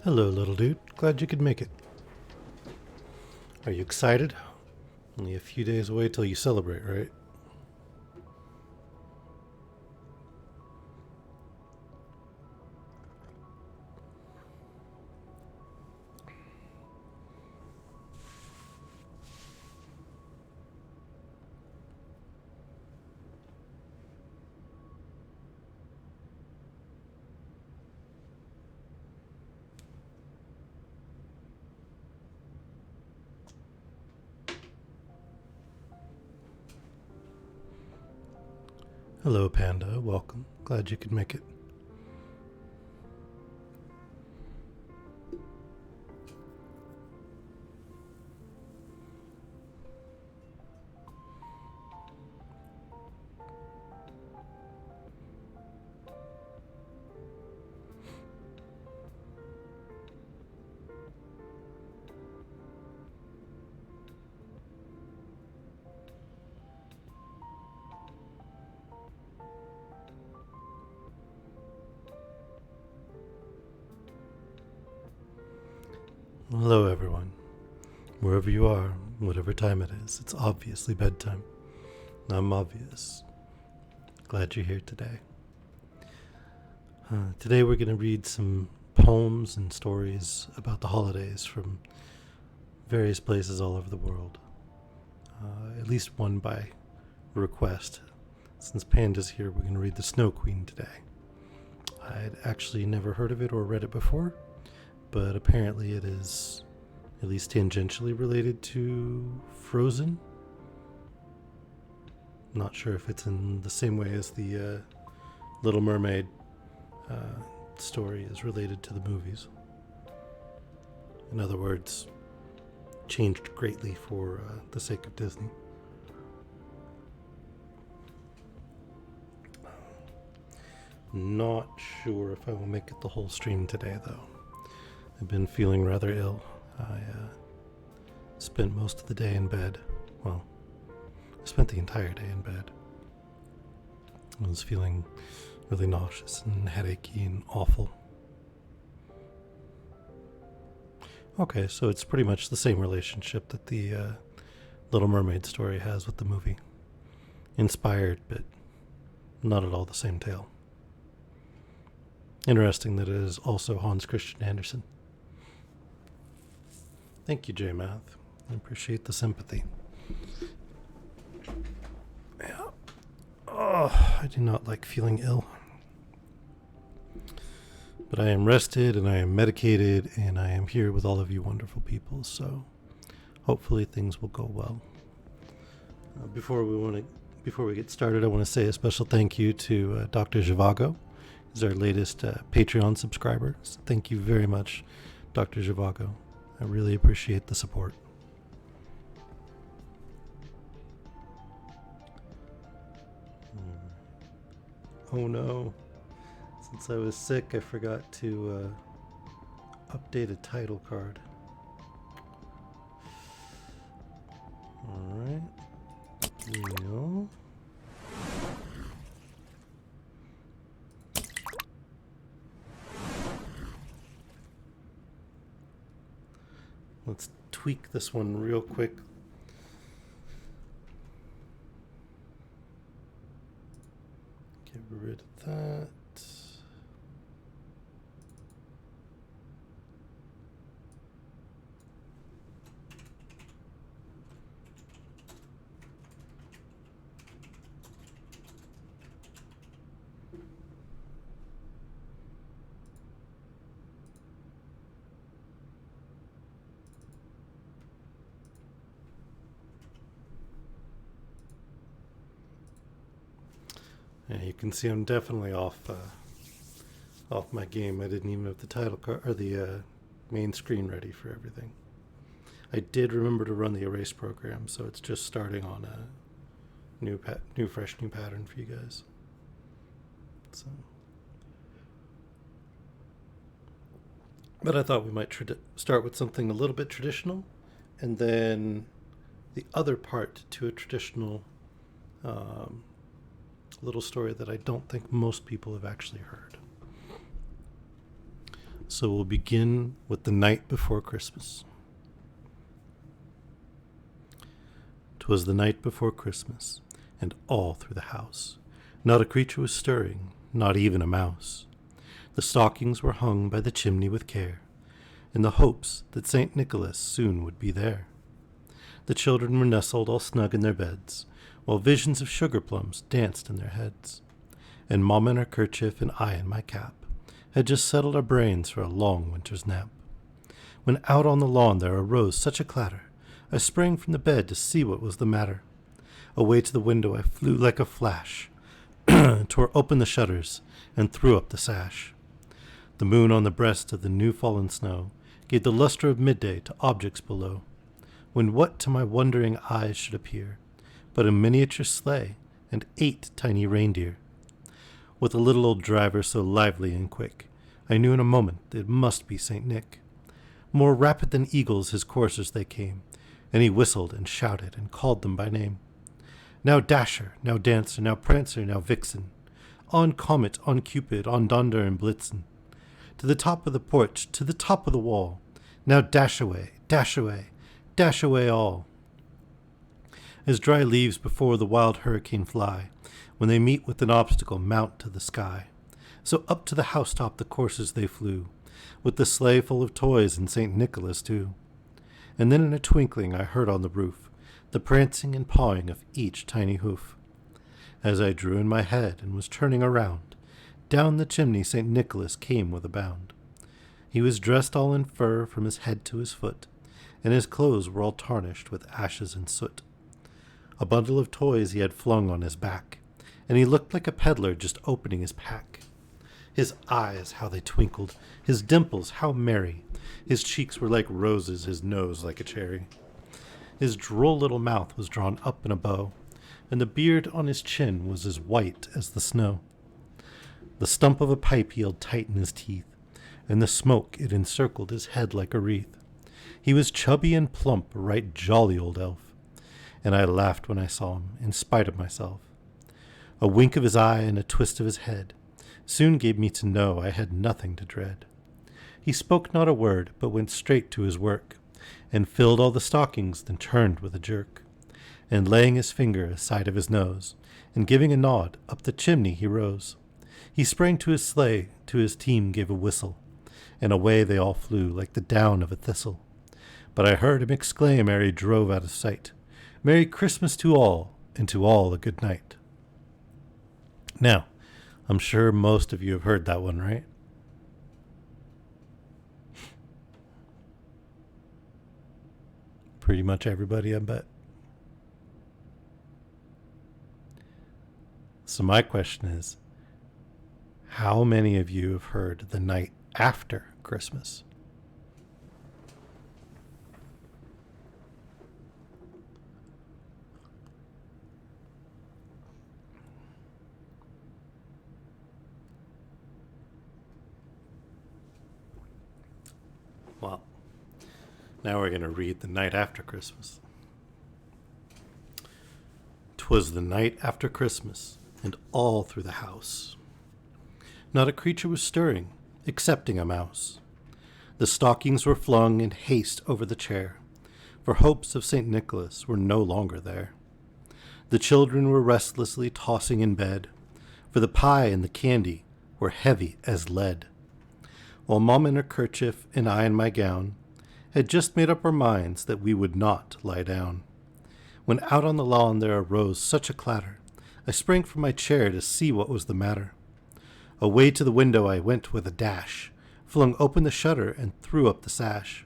Hello, little dude. Glad you could make it. Are you excited? Only a few days away till you celebrate, right? Hello, Panda. Welcome. Glad you could make it. Hello, everyone. Wherever you are, whatever time it is, it's obviously bedtime. I'm obvious. Glad you're here today. Today we're going to read some poems and stories about the holidays from various places all over the world. At least one by request. Since Panda's here, we're going to read The Snow Queen today. I'd actually never heard of it or read it before, but apparently it is at least tangentially related to Frozen. Not sure if it's in the same way as the Little Mermaid story is related to the movies. In other words, changed greatly for the sake of Disney. Not sure if I will make it the whole stream today, though. I've been feeling rather ill. I spent most of the day in bed. Well, I spent the entire day in bed. I was feeling really nauseous and headachy and awful. Okay, so it's pretty much the same relationship that the Little Mermaid story has with the movie. Inspired, but not at all the same tale. Interesting that it is also Hans Christian Andersen. Thank you, J-Math. I appreciate the sympathy. Yeah. Oh, I do not like feeling ill. But I am rested and I am medicated and I am here with all of you wonderful people, so hopefully things will go well. Before we get started, I want to say a special thank you to Dr. Zhivago. He's our latest Patreon subscriber. So thank you very much, Dr. Zhivago. I really appreciate the support. Oh no. Since I was sick, I forgot to update a title card. Alright. Here we go. Let's tweak this one real quick. Get rid of that. Yeah, you can see I'm definitely off my game. I didn't even have the title card or the main screen ready for everything. I did remember to run the erase program, so it's just starting on a new fresh pattern for you guys. So, but I thought we might start with something a little bit traditional, and then the other part to a traditional little story that I don't think most people have actually heard. So we'll begin with the night before Christmas. 'Twas the night before Christmas, and all through the house not a creature was stirring, not even a mouse. The stockings were hung by the chimney with care, in the hopes that St. Nicholas soon would be there. The children were nestled all snug in their beds, while visions of sugar plums danced in their heads. And Mamma in her kerchief and I in my cap had just settled our brains for a long winter's nap, when out on the lawn there arose such a clatter, I sprang from the bed to see what was the matter. Away to the window I flew like a flash, tore open the shutters, and threw up the sash. The moon on the breast of the new-fallen snow gave the luster of midday to objects below, when what to my wondering eyes should appear but a miniature sleigh and 8 tiny reindeer. With a little old driver so lively and quick, I knew in a moment it must be St. Nick. More rapid than eagles his coursers they came, and he whistled and shouted and called them by name. Now Dasher, now Dancer, now Prancer, now Vixen, on Comet, on Cupid, on Donder and Blitzen, to the top of the porch, to the top of the wall, now dash away, dash away, dash away all. As dry leaves before the wild hurricane fly, when they meet with an obstacle mount to the sky, so up to the housetop the coursers they flew, with the sleigh full of toys and St. Nicholas too. And then in a twinkling I heard on the roof the prancing and pawing of each tiny hoof. As I drew in my head and was turning around, down the chimney St. Nicholas came with a bound. He was dressed all in fur from his head to his foot, and his clothes were all tarnished with ashes and soot. A bundle of toys he had flung on his back, and he looked like a peddler just opening his pack. His eyes, how they twinkled, his dimples, how merry, his cheeks were like roses, his nose like a cherry. His droll little mouth was drawn up in a bow, and the beard on his chin was as white as the snow. The stump of a pipe he held tight in his teeth, and the smoke it encircled his head like a wreath. He was chubby and plump, a right jolly old elf, and I laughed when I saw him, in spite of myself. A wink of his eye and a twist of his head soon gave me to know I had nothing to dread. He spoke not a word, but went straight to his work, and filled all the stockings, then turned with a jerk, and laying his finger aside of his nose, and giving a nod, up the chimney he rose. He sprang to his sleigh, to his team gave a whistle, and away they all flew like the down of a thistle. But I heard him exclaim ere he drove out of sight, "Merry Christmas to all, and to all a good night." Now, I'm sure most of you have heard that one, right? Pretty much everybody, I bet. So my question is, how many of you have heard the night after Christmas? Well, now we're going to read the night after Christmas. 'Twas the night after Christmas, and all through the house not a creature was stirring, excepting a mouse. The stockings were flung in haste over the chair, for hopes of St. Nicholas were no longer there. The children were restlessly tossing in bed, for the pie and the candy were heavy as lead, while Mom in her kerchief and I in my gown had just made up our minds that we would not lie down. When out on the lawn there arose such a clatter, I sprang from my chair to see what was the matter. Away to the window I went with a dash, flung open the shutter and threw up the sash.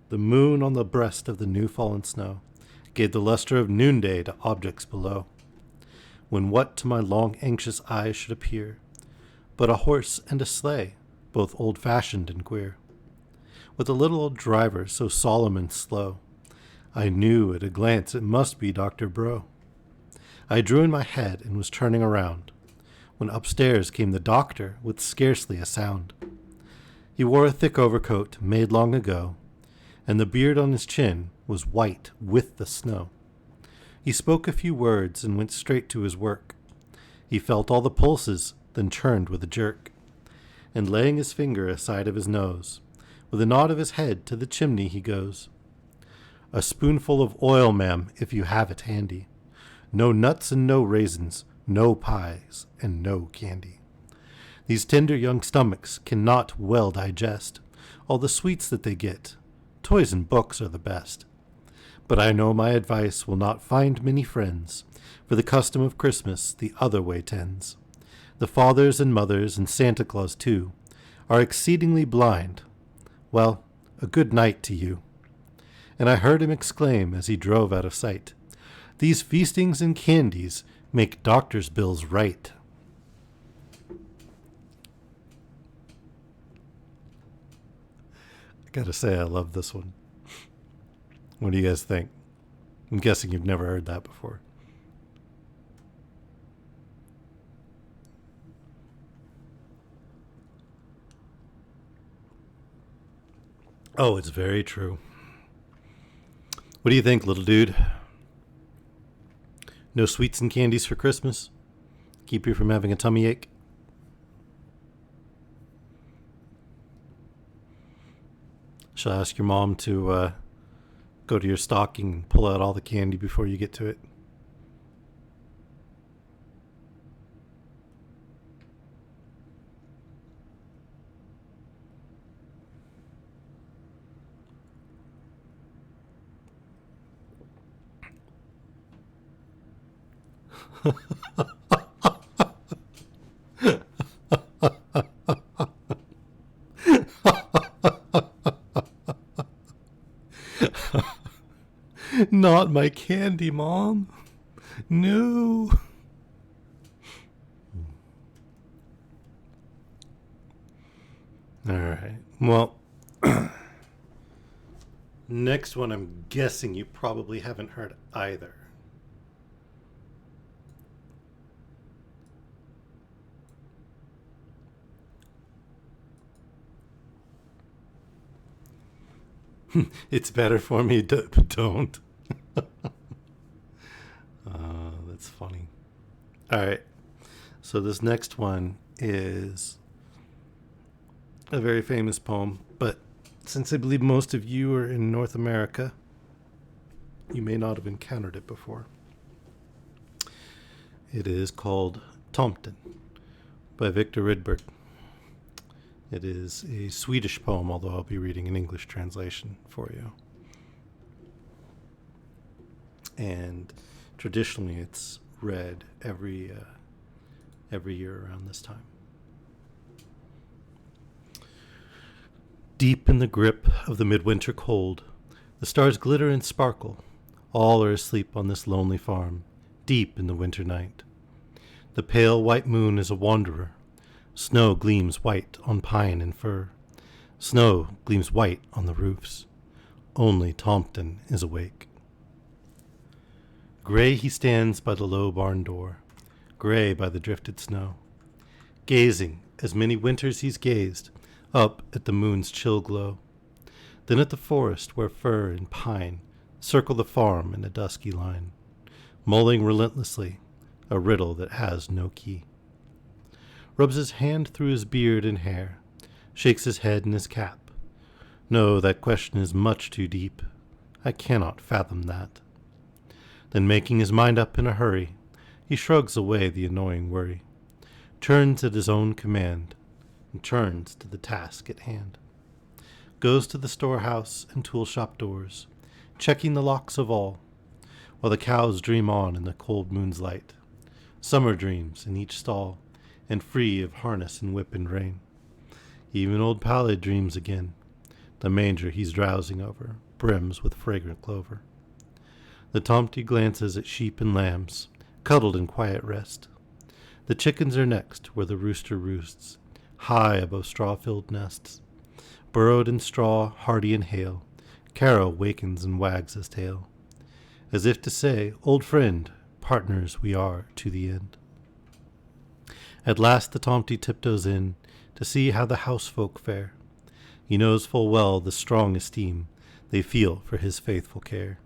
The moon on the breast of the new-fallen snow gave the luster of noonday to objects below, when what to my long anxious eyes should appear but a horse and a sleigh, both old-fashioned and queer, with a little old driver so solemn and slow, I knew at a glance it must be Dr. Bro. I drew in my head and was turning around, when upstairs came the doctor with scarcely a sound. He wore a thick overcoat made long ago, and the beard on his chin was white with the snow. He spoke a few words and went straight to his work. He felt all the pulses, then turned with a jerk. and laying his finger aside of his nose, with a nod of his head to the chimney he goes. A spoonful of oil, ma'am, if you have it handy. No nuts and no raisins, no pies and no candy. These tender young stomachs cannot well digest all the sweets that they get. Toys and books are the best. But I know my advice will not find many friends, for the custom of Christmas the other way tends. The fathers and mothers, and Santa Claus too, are exceedingly blind. Well, a good night to you. And I heard him exclaim as he drove out of sight, these feastings and candies make doctor's bills right. I gotta say, I love this one. What do you guys think? I'm guessing you've never heard that before. Oh, it's very true. What do you think, little dude? No sweets and candies for Christmas? Keep you from having a tummy ache? Shall I ask your mom to go to your stocking and pull out all the candy before you get to it? Not my candy, Mom. No. All right. Well, next one I'm guessing you probably haven't heard either. It's better for me to don't. That's funny. All right. So this next one is a very famous poem, but since I believe most of you are in North America, you may not have encountered it before. It is called Tomten by Victor Rydberg. It is a Swedish poem, although I'll be reading an English translation for you. And traditionally it's read every year around this time. Deep in the grip of the midwinter cold, the stars glitter and sparkle. All are asleep on this lonely farm, deep in the winter night. The pale white moon is a wanderer. Snow gleams white on pine and fir. Snow gleams white on the roofs. Only Tomten is awake. Gray he stands by the low barn door, gray by the drifted snow, gazing as many winters he's gazed, up at the moon's chill glow, then at the forest where fir and pine circle the farm in a dusky line, mulling relentlessly a riddle that has no key. Rubs his hand through his beard and hair, shakes his head in his cap. No, that question is much too deep. I cannot fathom that. Then making his mind up in a hurry, he shrugs away the annoying worry, turns at his own command, and turns to the task at hand. Goes to the storehouse and tool shop doors, checking the locks of all, while the cows dream on in the cold moon's light, summer dreams in each stall, and free of harness and whip and rein. Even old Pallid dreams again. The manger he's drowsing over brims with fragrant clover. The Tomty glances at sheep and lambs, cuddled in quiet rest. The chickens are next where the rooster roosts, high above straw-filled nests. Burrowed in straw, hardy and hale, Carol wakens and wags his tail, as if to say, old friend, partners we are to the end. At last the Tomty tiptoes in to see how the housefolk fare. He knows full well the strong esteem they feel for his faithful care.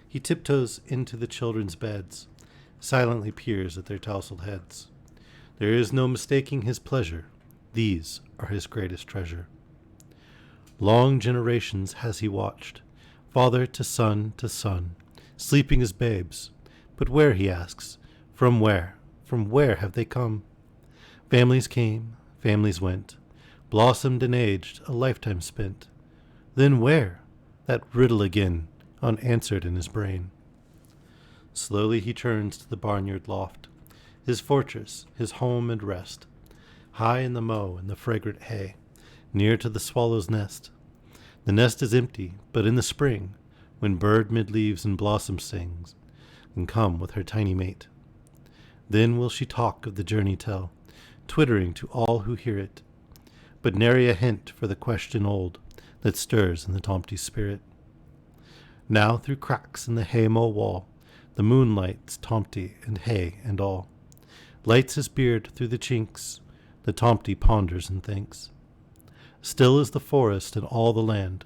He tiptoes into the children's beds, silently peers at their tousled heads. There is no mistaking his pleasure These are his greatest treasure. Long generations has he watched, father to son, sleeping as babes. But where, he asks, from where? From where have they come? Families came, families went, blossomed and aged, a lifetime spent. Then where? That riddle again, unanswered in his brain. Slowly he turns to the barnyard loft, his fortress, his home and rest, high in the mow and the fragrant hay, near to the swallow's nest. The nest is empty, but in the spring, when bird mid leaves and blossom sings, can come with her tiny mate. Then will she talk of the journey tell, twittering to all who hear it, but nary a hint for the question old that stirs in the Tomte's spirit. Now through cracks in the hay-mow wall, the moon lights Tomte and hay and all, lights his beard through the chinks. The Tomte ponders and thinks. Still is the forest and all the land,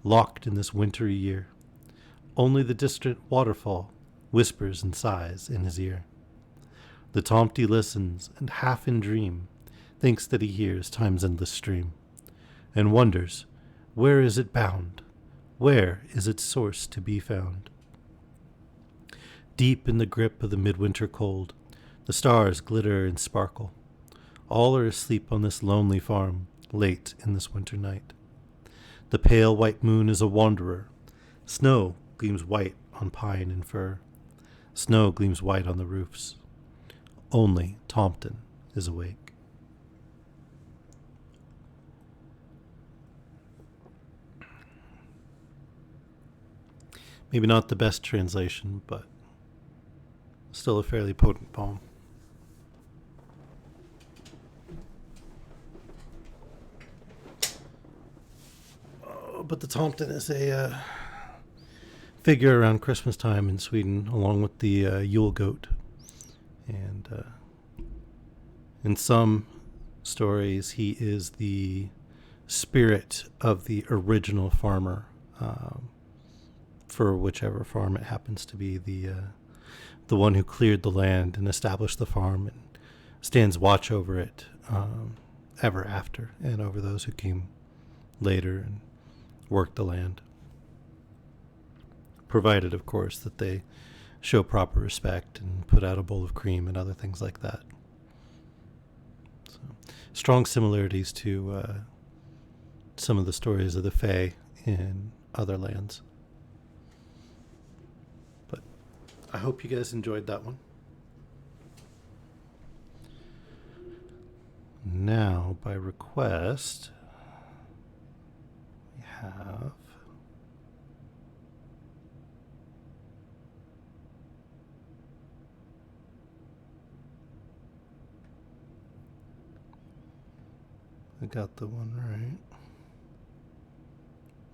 locked in this wintry year. Only the distant waterfall whispers and sighs in his ear. The Tomte listens, and half in dream thinks that he hears time's endless stream, and wonders, where is it bound? Where is its source to be found? Deep in the grip of the midwinter cold, the stars glitter and sparkle. All are asleep on this lonely farm, late in this winter night. The pale white moon is a wanderer. Snow gleams white on pine and fir. Snow gleams white on the roofs. Only Tompton is awake. Maybe not the best translation, but still a fairly potent poem. But the Tomten is a figure around Christmas time in Sweden, along with the Yule goat. And in some stories, he is the spirit of the original farmer, for whichever farm it happens to be, the one who cleared the land and established the farm and stands watch over it ever after, and over those who came later and worked the land. Provided, of course, that they show proper respect and put out a bowl of cream and other things like that. So, strong similarities to some of the stories of the Fae in other lands. But I hope you guys enjoyed that one. Now, by request, we have I got the one right.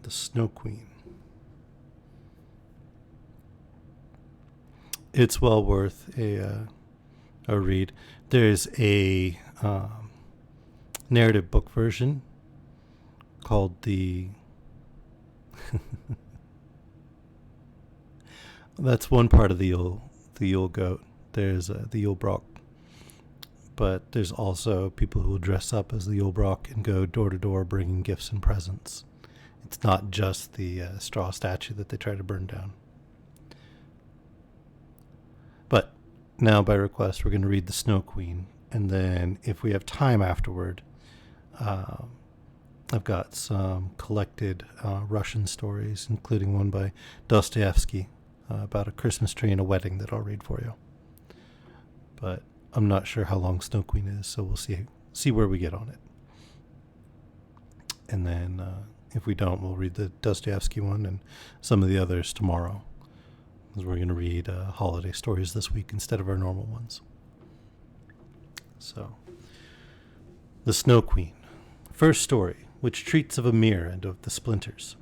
The Snow Queen. It's well worth a read. There's a narrative book version called the that's one part of the Yule goat. There's the Yule Brock. But there's also people who will dress up as the Yule Brock and go door to door bringing gifts and presents. It's not just the straw statue that they try to burn down. But now, by request, we're going to read the Snow Queen. And then, if we have time afterward, I've got some collected Russian stories, including one by Dostoevsky about a Christmas tree and a wedding that I'll read for you. But I'm not sure how long Snow Queen is, so we'll see where we get on it. And then if we don't, we'll read the Dostoevsky one and some of the others tomorrow, because we're going to read holiday stories this week instead of our normal ones. So, the Snow Queen. First story, which treats of a mirror and of the splinters.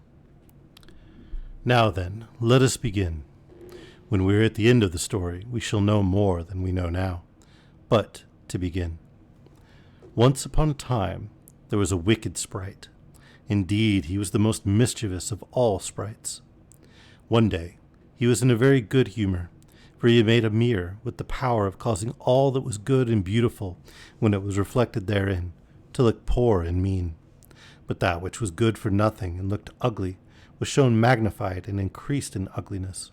Now then, let us begin. When we are at the end of the story, we shall know more than we know now. But, to begin, once upon a time, there was a wicked sprite. Indeed, he was the most mischievous of all sprites. One day, he was in a very good humor, for he had made a mirror with the power of causing all that was good and beautiful, when it was reflected therein, to look poor and mean. But that which was good for nothing and looked ugly was shown magnified and increased in ugliness.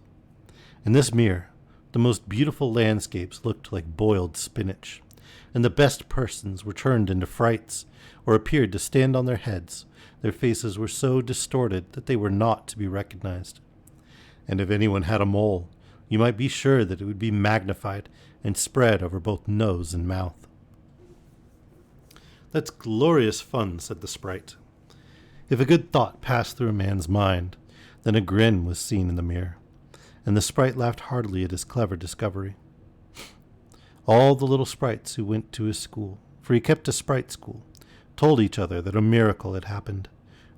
In this mirror, the most beautiful landscapes looked like boiled spinach, and the best persons were turned into frights, or appeared to stand on their heads. Their faces were so distorted that they were not to be recognized. And if anyone had a mole, you might be sure that it would be magnified and spread over both nose and mouth. "That's glorious fun," said the sprite. If a good thought passed through a man's mind, then a grin was seen in the mirror, and the sprite laughed heartily at his clever discovery. All the little sprites who went to his school, for he kept a sprite school, told each other that a miracle had happened,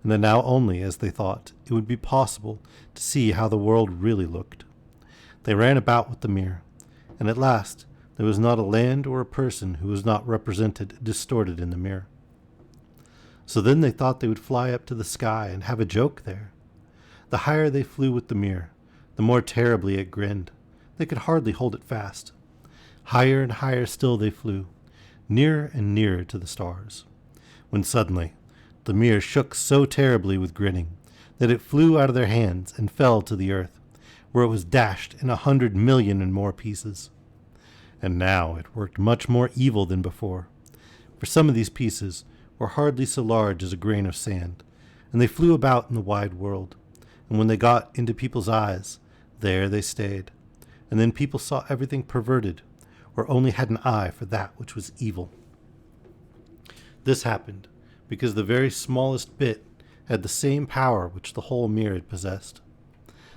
and that now only, as they thought, it would be possible to see how the world really looked. They ran about with the mirror, and at last there was not a land or a person who was not represented distorted in the mirror. So then they thought they would fly up to the sky and have a joke there. The higher they flew with the mirror, the more terribly it grinned. They could hardly hold it fast. Higher and higher still they flew, nearer and nearer to the stars, when suddenly the mirror shook so terribly with grinning that it flew out of their hands and fell to the earth, where it was dashed in 100,000,000 and more pieces. And now it worked much more evil than before, for some of these pieces were hardly so large as a grain of sand, and they flew about in the wide world, and when they got into people's eyes, there they stayed, and then people saw everything perverted, or only had an eye for that which was evil. This happened because the very smallest bit had the same power which the whole mirror had possessed.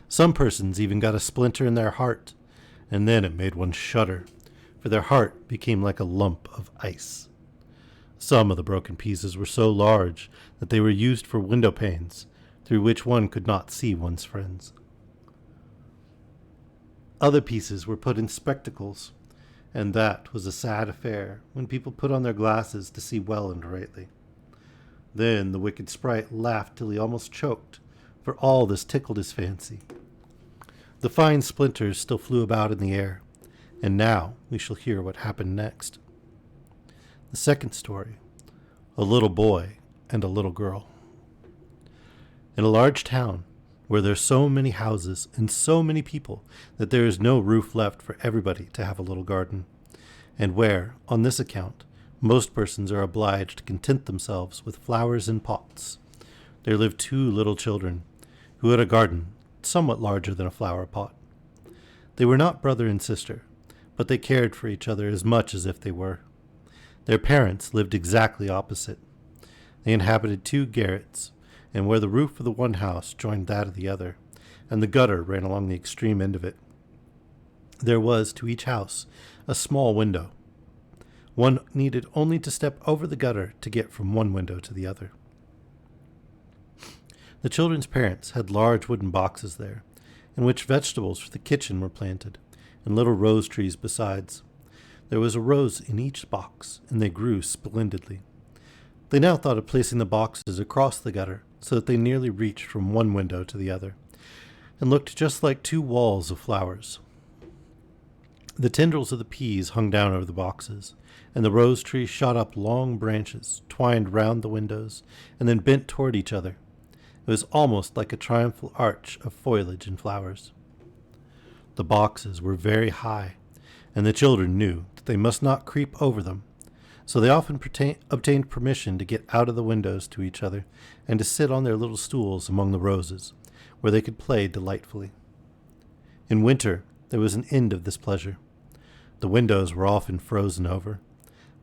Some persons even got a splinter in their heart, and then it made one shudder, for their heart became like a lump of ice. Some of the broken pieces were so large that they were used for window panes, through which one could not see one's friends. Other pieces were put in spectacles, and that was a sad affair when people put on their glasses to see well and rightly. Then the wicked sprite laughed till he almost choked, for all this tickled his fancy. The fine splinters still flew about in the air, and now we shall hear what happened next. The second story, A Little Boy and a Little Girl. In a large town, where there are so many houses and so many people that there is no roof left for everybody to have a little garden, and where, on this account, most persons are obliged to content themselves with flowers in pots, there lived two little children, who had a garden somewhat larger than a flower pot. They were not brother and sister, but they cared for each other as much as if they were. Their parents lived exactly opposite. They inhabited two garrets, and where the roof of the one house joined that of the other, and the gutter ran along the extreme end of it, there was to each house a small window. One needed only to step over the gutter to get from one window to the other. The children's parents had large wooden boxes there, in which vegetables for the kitchen were planted, and little rose trees besides. There was a rose in each box, and they grew splendidly. They now thought of placing the boxes across the gutter, so that they nearly reached from one window to the other, and looked just like two walls of flowers. The tendrils of the peas hung down over the boxes, and the rose tree shot up long branches, twined round the windows, and then bent toward each other. It was almost like a triumphal arch of foliage and flowers. The boxes were very high, and the children knew that they must not creep over them, so they often obtained permission to get out of the windows to each other and to sit on their little stools among the roses, where they could play delightfully. In winter there was an end of this pleasure. The windows were often frozen over,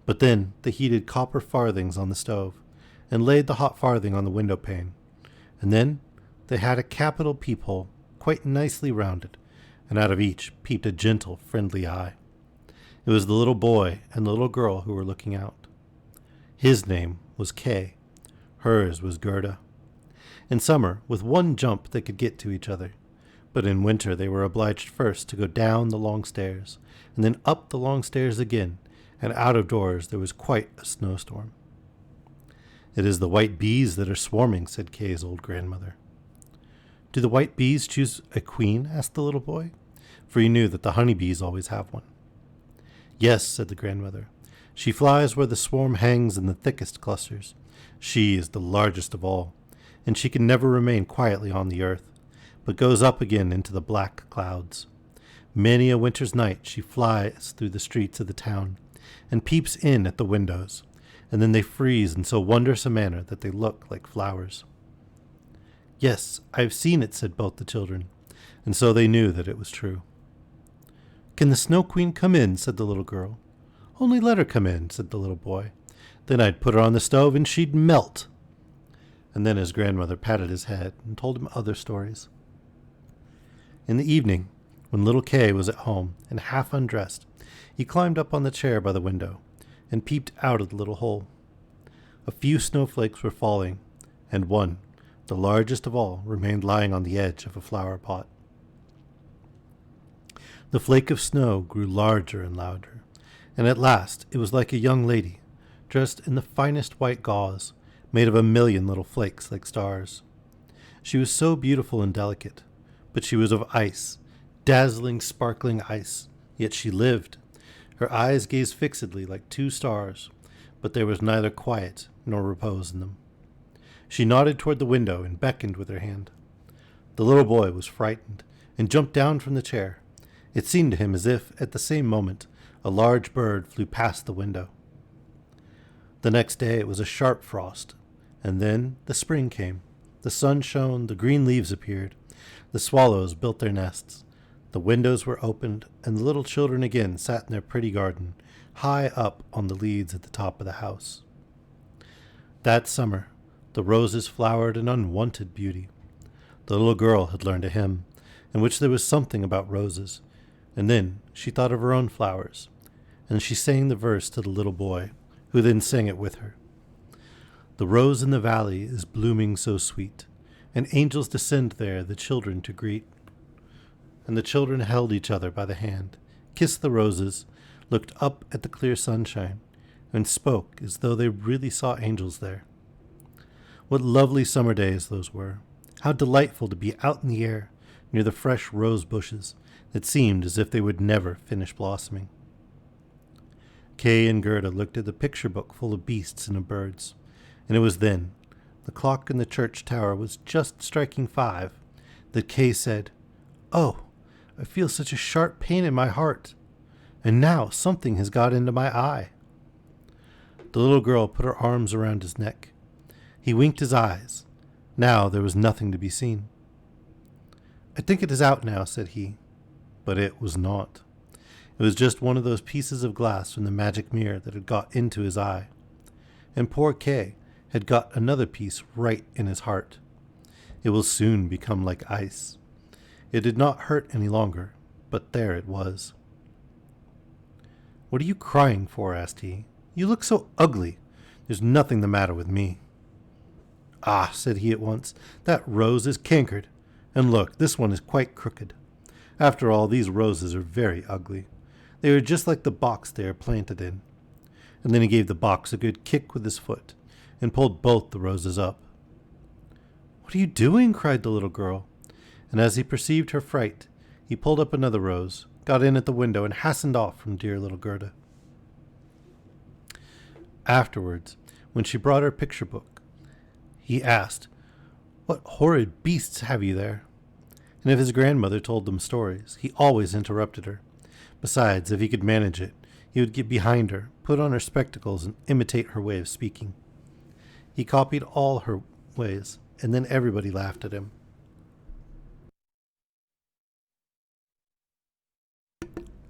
but then they heated copper farthings on the stove, and laid the hot farthing on the window pane, and then they had a capital peephole, quite nicely rounded, and out of each peeped a gentle, friendly eye. It was the little boy and the little girl who were looking out. His name was Kay. Hers was Gerda. In summer, with one jump they could get to each other, but in winter they were obliged first to go down the long stairs, and then up the long stairs again, and out of doors there was quite a snowstorm. "It is the white bees that are swarming," said Kay's old grandmother. "Do the white bees choose a queen?" asked the little boy, for he knew that the honey bees always have one. "Yes," said the grandmother. She flies where the swarm hangs in the thickest clusters. She is the largest of all, and she can never remain quietly on the earth, but goes up again into the black clouds. Many a winter's night she flies through the streets of the town, and peeps in at the windows, and then they freeze in so wondrous a manner that they look like flowers. Yes, I have seen it, said both the children, and so they knew that it was true. Can the Snow Queen come in, said the little girl. Only let her come in, said the little boy. Then I'd put her on the stove and she'd melt. And then his grandmother patted his head and told him other stories. In the evening, when little Kay was at home and half undressed, he climbed up on the chair by the window and peeped out of the little hole. A few snowflakes were falling, and one, the largest of all, remained lying on the edge of a flower pot. The flake of snow grew larger and louder, and at last it was like a young lady, dressed in the finest white gauze, made of a million little flakes like stars. She was so beautiful and delicate, but she was of ice, dazzling, sparkling ice, yet she lived. Her eyes gazed fixedly like two stars, but there was neither quiet nor repose in them. She nodded toward the window and beckoned with her hand. The little boy was frightened and jumped down from the chair. It seemed to him as if, at the same moment, a large bird flew past the window. The next day it was a sharp frost, and then the spring came. The sun shone, the green leaves appeared, the swallows built their nests, the windows were opened, and the little children again sat in their pretty garden, high up on the leads at the top of the house. That summer, the roses flowered in unwonted beauty. The little girl had learned a hymn, in which there was something about roses, and then she thought of her own flowers, and she sang the verse to the little boy, who then sang it with her. The rose in the valley is blooming so sweet, and angels descend there the children to greet. And the children held each other by the hand, kissed the roses, looked up at the clear sunshine, and spoke as though they really saw angels there. What lovely summer days those were! How delightful to be out in the air, near the fresh rose bushes that seemed as if they would never finish blossoming. Kay and Gerda looked at the picture book full of beasts and of birds, and it was then, the clock in the church tower was just striking 5, that Kay said, "Oh, I feel such a sharp pain in my heart, and now something has got into my eye." The little girl put her arms around his neck. He winked his eyes. Now there was nothing to be seen. "I think it is out now," said he. But it was not. It was just one of those pieces of glass from the magic mirror that had got into his eye. And poor Kay had got another piece right in his heart. It will soon become like ice. It did not hurt any longer, but there it was. "What are you crying for?" asked he. "You look so ugly. There's nothing the matter with me." "Ah," said he at once, "that rose is cankered. And look, this one is quite crooked. After all, these roses are very ugly. They are just like the box they are planted in." And then he gave the box a good kick with his foot, and pulled both the roses up. "What are you doing?" cried the little girl. And as he perceived her fright, he pulled up another rose, got in at the window, and hastened off from dear little Gerda. Afterwards, when she brought her picture book, he asked, "What horrid beasts have you there?" And if his grandmother told them stories, he always interrupted her. Besides, if he could manage it, he would get behind her, put on her spectacles, and imitate her way of speaking. He copied all her ways, and then everybody laughed at him.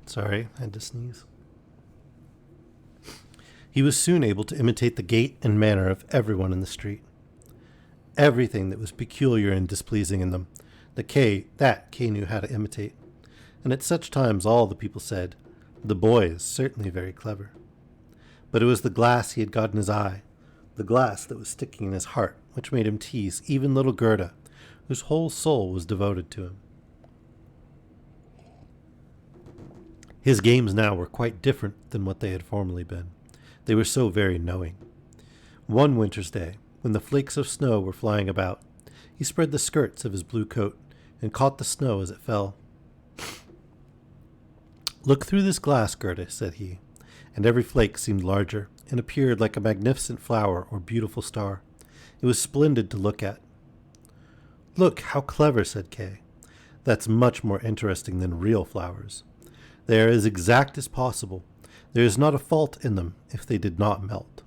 Sorry, I had to sneeze. He was soon able to imitate the gait and manner of everyone in the street. Everything that was peculiar and displeasing in them, Kay knew how to imitate. And at such times all the people said, "The boy is certainly very clever." But it was the glass he had got in his eye, the glass that was sticking in his heart, which made him tease even little Gerda, whose whole soul was devoted to him. His games now were quite different than what they had formerly been. They were so very knowing. One winter's day, when the flakes of snow were flying about, he spread the skirts of his blue coat and caught the snow as it fell. "Look through this glass, Gerda," said he, and every flake seemed larger and appeared like a magnificent flower or beautiful star. It was splendid to look at. "Look, how clever," said Kay. "That's much more interesting than real flowers. They are as exact as possible. There is not a fault in them if they did not melt."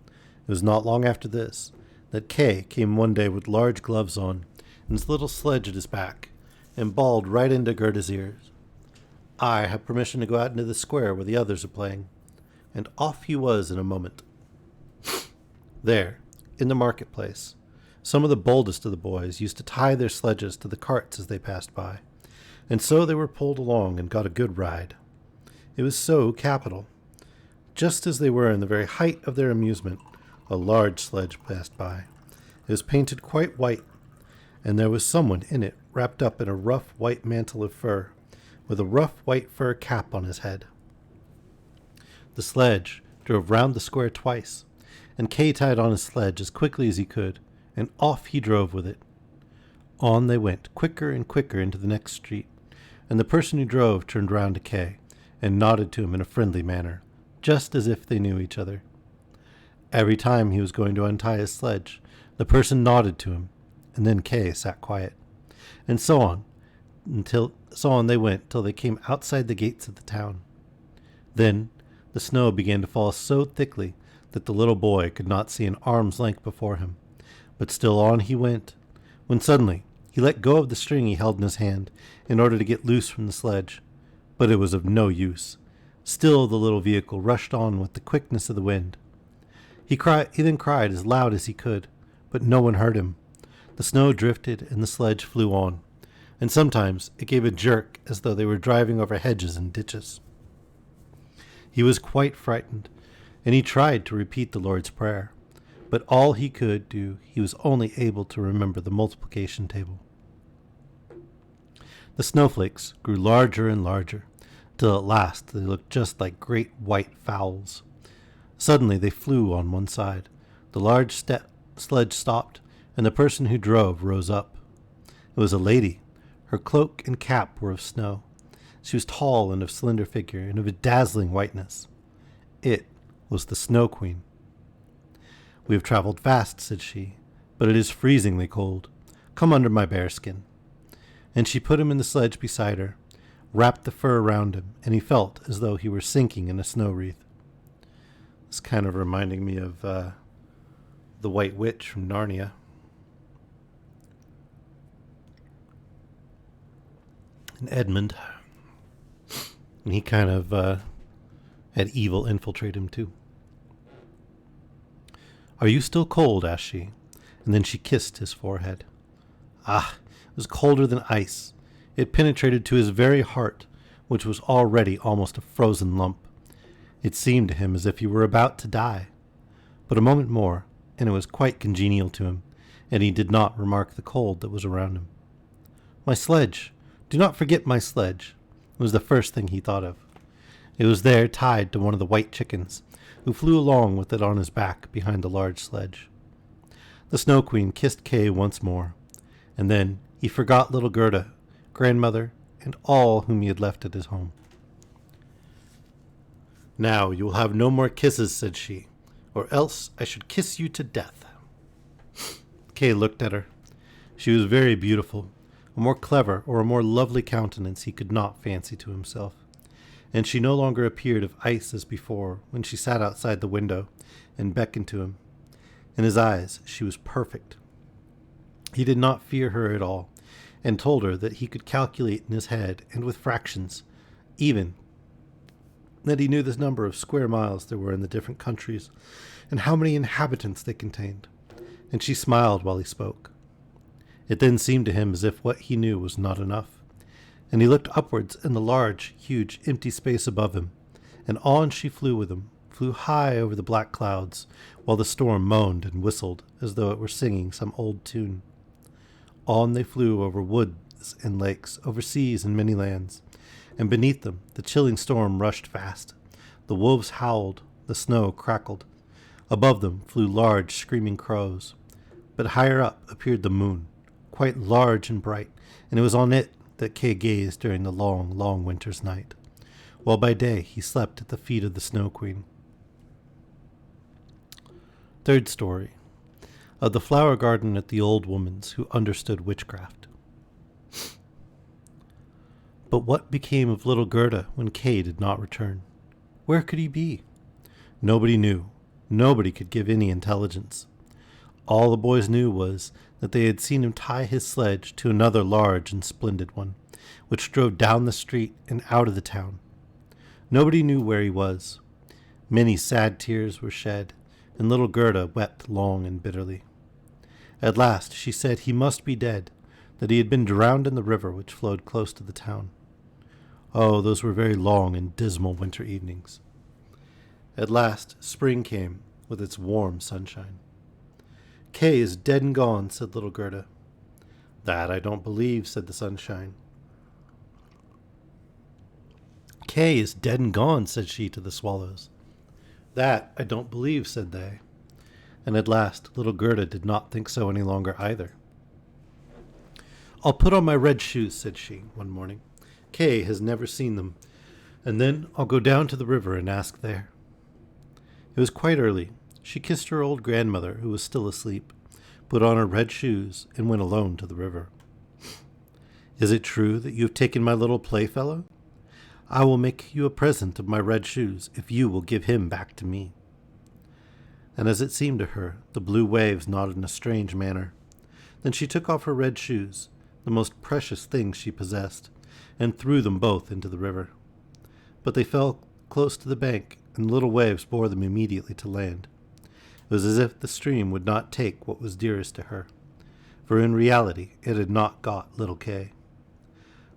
It was not long after this that Kay came one day with large gloves on and his little sledge at his back, and bawled right into Gerda's ears, "I have permission to go out into the square where the others are playing." And off he was in a moment. There, in the marketplace, some of the boldest of the boys used to tie their sledges to the carts as they passed by, and so they were pulled along and got a good ride. It was so capital. Just as they were in the very height of their amusement, a large sledge passed by. It was painted quite white, and there was someone in it wrapped up in a rough white mantle of fur, with a rough white fur cap on his head. The sledge drove round the square twice, and Kay tied on his sledge as quickly as he could, and off he drove with it. On they went, quicker and quicker into the next street, and the person who drove turned round to Kay, and nodded to him in a friendly manner, just as if they knew each other. Every time he was going to untie his sledge, the person nodded to him, and then Kay sat quiet. And so on they went till they came outside the gates of the town. Then the snow began to fall so thickly that the little boy could not see an arm's length before him, but still on he went, when suddenly he let go of the string he held in his hand in order to get loose from the sledge. But it was of no use. Still the little vehicle rushed on with the quickness of the wind. He then cried as loud as he could, but no one heard him. The snow drifted and the sledge flew on, and sometimes it gave a jerk as though they were driving over hedges and ditches. He was quite frightened, and he tried to repeat the Lord's Prayer, but all he could do, he was only able to remember the multiplication table. The snowflakes grew larger and larger, till at last they looked just like great white fowls. Suddenly they flew on one side. The large sledge stopped, and the person who drove rose up. It was a lady. Her cloak and cap were of snow. She was tall and of slender figure, and of a dazzling whiteness. It was the Snow Queen. "We have traveled fast," said she, "but it is freezingly cold. Come under my bearskin." And she put him in the sledge beside her, wrapped the fur around him, and he felt as though he were sinking in a snow wreath. It's kind of reminding me of the White Witch from Narnia. And Edmund. And he kind of had evil infiltrate him too. "Are you still cold?" asked she, and then she kissed his forehead. Ah, it was colder than ice. It penetrated to his very heart, which was already almost a frozen lump. It seemed to him as if he were about to die. But a moment more, and it was quite congenial to him, and he did not remark the cold that was around him. "My sledge! Do not forget my sledge!" was the first thing he thought of. It was there tied to one of the white chickens, who flew along with it on his back behind the large sledge. The Snow Queen kissed Kay once more, and then he forgot little Gerda, grandmother, and all whom he had left at his home. "Now you will have no more kisses," said she, "or else I should kiss you to death." Kay looked at her. She was very beautiful. A more clever or a more lovely countenance he could not fancy to himself, and she no longer appeared of ice as before when she sat outside the window and beckoned to him. In his eyes she was perfect. He did not fear her at all, and told her that he could calculate in his head and with fractions, even that he knew the number of square miles there were in the different countries, and how many inhabitants they contained, and she smiled while he spoke. It then seemed to him as if what he knew was not enough, and he looked upwards in the large, huge, empty space above him, and on she flew with him, flew high over the black clouds, while the storm moaned and whistled as though it were singing some old tune. On they flew over woods and lakes, over seas and many lands, and beneath them the chilling storm rushed fast. The wolves howled, the snow crackled. Above them flew large, screaming crows. But higher up appeared the moon, quite large and bright, and it was on it that Kay gazed during the long, long winter's night. while by day he slept at the feet of the Snow Queen. Third story, of the flower garden at the old woman's who understood witchcraft. But what became of little Gerda when Kay did not return? Where could he be? Nobody knew. Nobody could give any intelligence. All the boys knew was that they had seen him tie his sledge to another large and splendid one, which drove down the street and out of the town. Nobody knew where he was. Many sad tears were shed, and little Gerda wept long and bitterly. At last she said he must be dead, that he had been drowned in the river which flowed close to the town. Oh, those were very long and dismal winter evenings. At last spring came with its warm sunshine. Kay is dead and gone, said little Gerda. That I don't believe, said the sunshine. Kay is dead and gone, said she to the swallows. That I don't believe, said they. And at last little Gerda did not think so any longer either. I'll put on my red shoes, said she, one morning. Kay has never seen them, and then I'll go down to the river and ask there. It was quite early. She kissed her old grandmother, who was still asleep, put on her red shoes, and went alone to the river. Is it true that you have taken my little playfellow? I will make you a present of my red shoes if you will give him back to me. And as it seemed to her, the blue waves nodded in a strange manner. Then she took off her red shoes, the most precious things she possessed, and threw them both into the river. But they fell close to the bank, and the little waves bore them immediately to land. It was as if the stream would not take what was dearest to her, for in reality it had not got little Kay.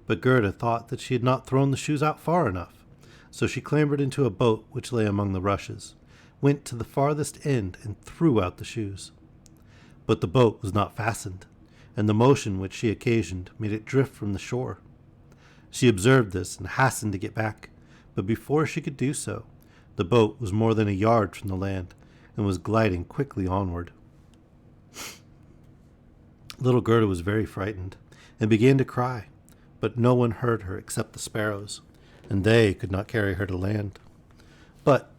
But Gerda thought that she had not thrown the shoes out far enough, so she clambered into a boat which lay among the rushes, went to the farthest end, and threw out the shoes. But the boat was not fastened, and the motion which she occasioned made it drift from the shore. She observed this and hastened to get back, but before she could do so, the boat was more than a yard from the land, and was gliding quickly onward. Little Gerda was very frightened, and began to cry, but no one heard her except the sparrows, and they could not carry her to land. But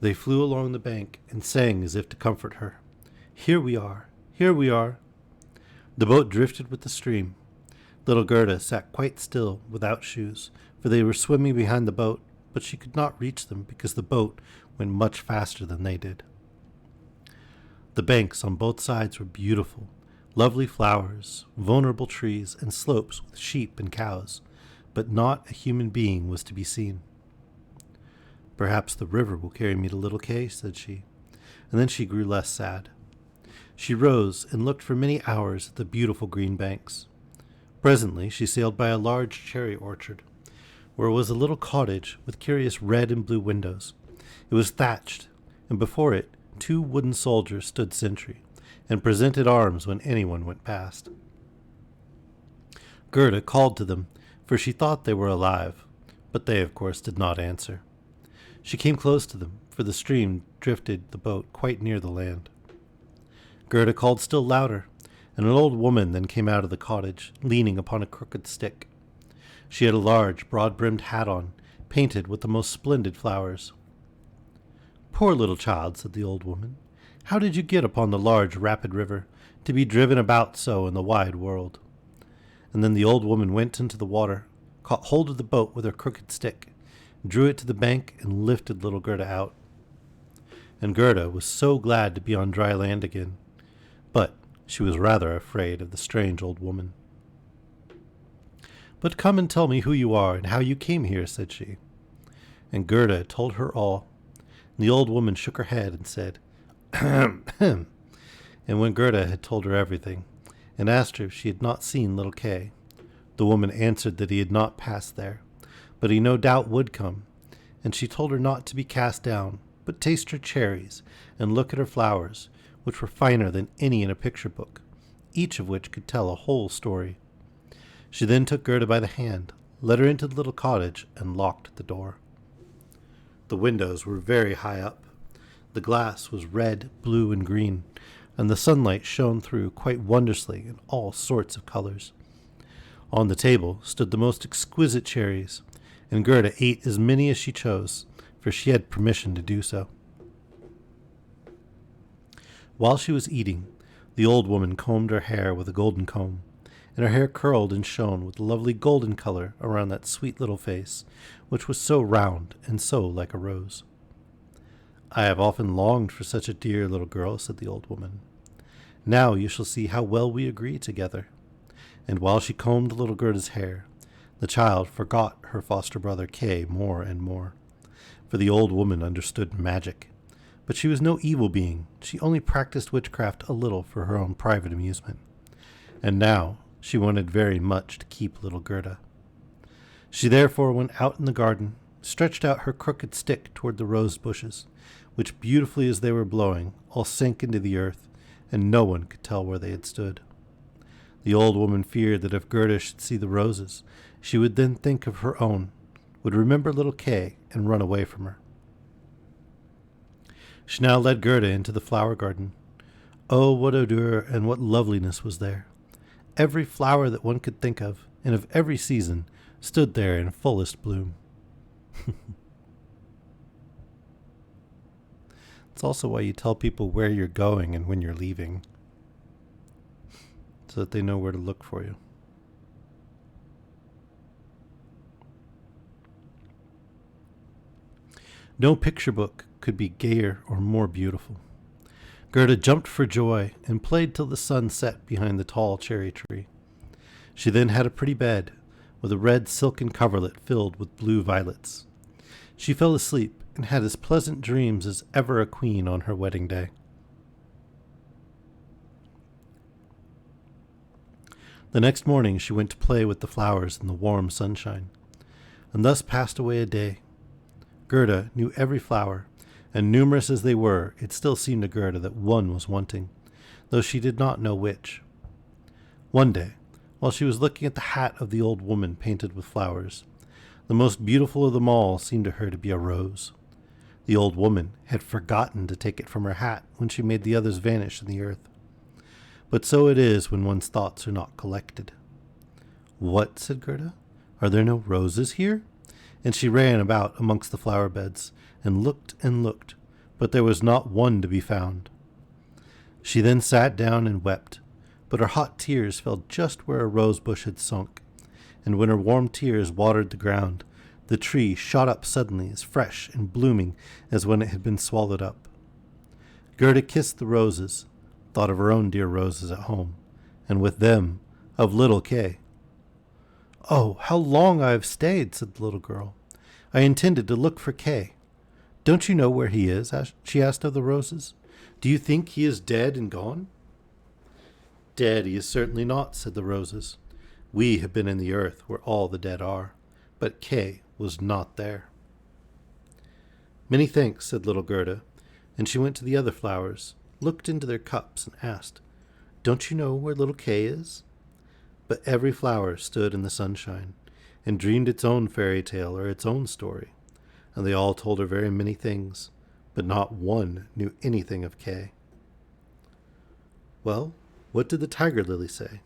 they flew along the bank and sang as if to comfort her. Here we are, here we are. The boat drifted with the stream. Little Gerda sat quite still, without shoes, for they were swimming behind the boat, but she could not reach them because the boat went much faster than they did. The banks on both sides were beautiful, lovely flowers, vulnerable trees, and slopes with sheep and cows, but not a human being was to be seen. Perhaps the river will carry me to little Kay, said she, and then she grew less sad. She rose and looked for many hours at the beautiful green banks. Presently she sailed by a large cherry orchard, where was a little cottage with curious red and blue windows. It was thatched, and before it 2 wooden soldiers stood sentry, and presented arms when anyone went past. Gerda called to them, for she thought they were alive, but they, of course, did not answer. She came close to them, for the stream drifted the boat quite near the land. Gerda called still louder, and an old woman then came out of the cottage, leaning upon a crooked stick. She had a large, broad-brimmed hat on, painted with the most splendid flowers. Poor little child, said the old woman, how did you get upon the large, rapid river, to be driven about so in the wide world? And then the old woman went into the water, caught hold of the boat with her crooked stick, drew it to the bank, and lifted little Gerda out. And Gerda was so glad to be on dry land again, but she was rather afraid of the strange old woman. But come and tell me who you are and how you came here, said she. And Gerda told her all. And the old woman shook her head and said, Ahem, ahem. And when Gerda had told her everything, and asked her if she had not seen little Kay, the woman answered that he had not passed there, but he no doubt would come, and she told her not to be cast down, but taste her cherries, and look at her flowers, which were finer than any in a picture book, each of which could tell a whole story. She then took Gerda by the hand, led her into the little cottage, and locked the door. The windows were very high up. The glass was red, blue, and green, and the sunlight shone through quite wondrously in all sorts of colors. On the table stood the most exquisite cherries, and Gerda ate as many as she chose, for she had permission to do so. While she was eating, the old woman combed her hair with a golden comb, and her hair curled and shone with a lovely golden color around that sweet little face, which was so round and so like a rose. I have often longed for such a dear little girl, said the old woman. Now you shall see how well we agree together. And while she combed little Gerda's hair, the child forgot her foster brother Kay more and more, for the old woman understood magic. But she was no evil being. She only practiced witchcraft a little for her own private amusement. And now she wanted very much to keep little Gerda. She therefore went out in the garden, stretched out her crooked stick toward the rose bushes, which, beautifully as they were blowing, all sank into the earth, and no one could tell where they had stood. The old woman feared that if Gerda should see the roses, she would then think of her own, would remember little Kay, and run away from her. She now led Gerda into the flower garden. Oh, what odor and what loveliness was there! Every flower that one could think of, and of every season, stood there in fullest bloom. It's also why you tell people where you're going and when you're leaving, so that they know where to look for you. No picture book could be gayer or more beautiful. Gerda jumped for joy and played till the sun set behind the tall cherry tree. She then had a pretty bed, with a red silken coverlet filled with blue violets. She fell asleep and had as pleasant dreams as ever a queen on her wedding day. The next morning she went to play with the flowers in the warm sunshine, and thus passed away a day. Gerda knew every flower, and numerous as they were, it still seemed to Gerda that one was wanting, though she did not know which. One day, while she was looking at the hat of the old woman painted with flowers, the most beautiful of them all seemed to her to be a rose. The old woman had forgotten to take it from her hat when she made the others vanish in the earth. But so it is when one's thoughts are not collected. What, said Gerda, are there no roses here? And she ran about amongst the flower beds, and looked, but there was not one to be found. She then sat down and wept, but her hot tears fell just where a rose bush had sunk, and when her warm tears watered the ground, the tree shot up suddenly as fresh and blooming as when it had been swallowed up. Gerda kissed the roses, thought of her own dear roses at home, and with them of little Kay. Oh, how long I have stayed, said the little girl. I intended to look for Kay. Don't you know where he is? She asked of the roses. Do you think he is dead and gone? Dead he is certainly not, said the roses. We have been in the earth where all the dead are, but Kay was not there. Many thanks, said little Gerda, and she went to the other flowers, looked into their cups, and asked, Don't you know where little Kay is? But every flower stood in the sunshine, and dreamed its own fairy tale or its own story, and they all told her very many things, but not one knew anything of Kay. Well, what did the tiger lily say?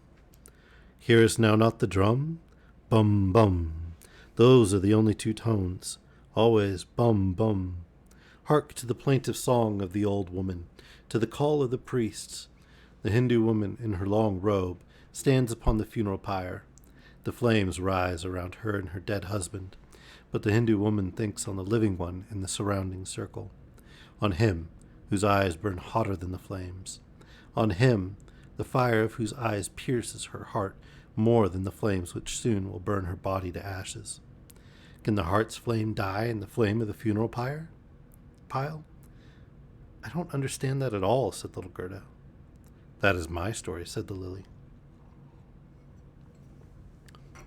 Hearest now not the drum? Bum, bum. Those are the only two tones, always bum, bum. Hark to the plaintive song of the old woman, to the call of the priests. The Hindu woman in her long robe stands upon the funeral pyre. The flames rise around her and her dead husband, but the Hindu woman thinks on the living one in the surrounding circle, on him whose eyes burn hotter than the flames, on him the fire of whose eyes pierces her heart more than the flames which soon will burn her body to ashes. Can the heart's flame die in the flame of the funeral pile? I don't understand that at all, said little Gerda. That is my story, said the lily.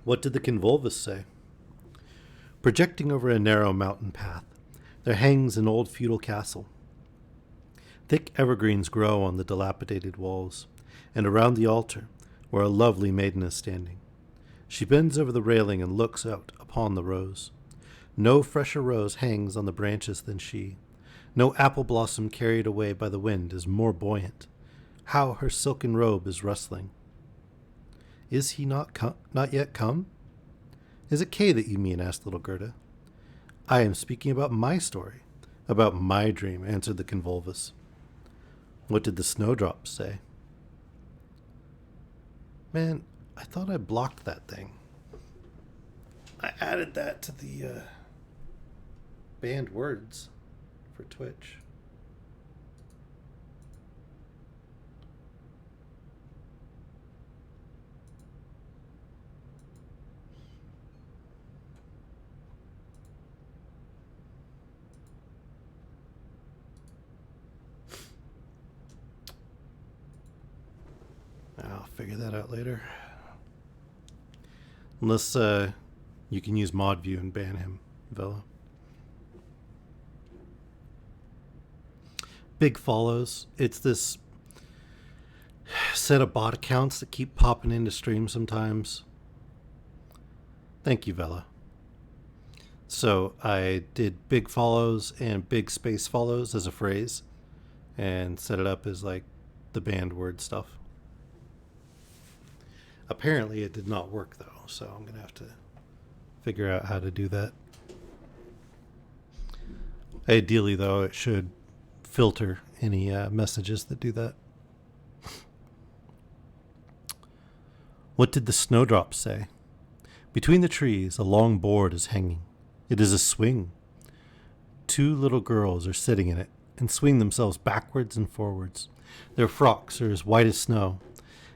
What did the convolvulus say? Projecting over a narrow mountain path, there hangs an old feudal castle. Thick evergreens grow on the dilapidated walls, and around the altar, where a lovely maiden is standing. She bends over the railing and looks out upon the rose. No fresher rose hangs on the branches than she. No apple blossom carried away by the wind is more buoyant. How her silken robe is rustling. Is he not yet come? Is it Kay that you mean? Asked little Gerda. I am speaking about my story. About my dream, answered the convolvulus. What did the snowdrops say? Man, I thought I blocked that thing. I added that to the banned words for Twitch. I'll figure that out later. Unless you can use mod view and ban him, Vela. Big follows. It's this set of bot accounts that keep popping into stream sometimes. Thank you, Vela. So I did big follows and big space follows as a phrase and set it up as like the banned word stuff. Apparently it did not work though, so I'm going to have to figure out how to do that. Ideally though, it should filter any messages that do that. What did the snowdrops say? Between the trees, a long board is hanging. It is a swing. 2 little girls are sitting in it and swing themselves backwards and forwards. Their frocks are as white as snow,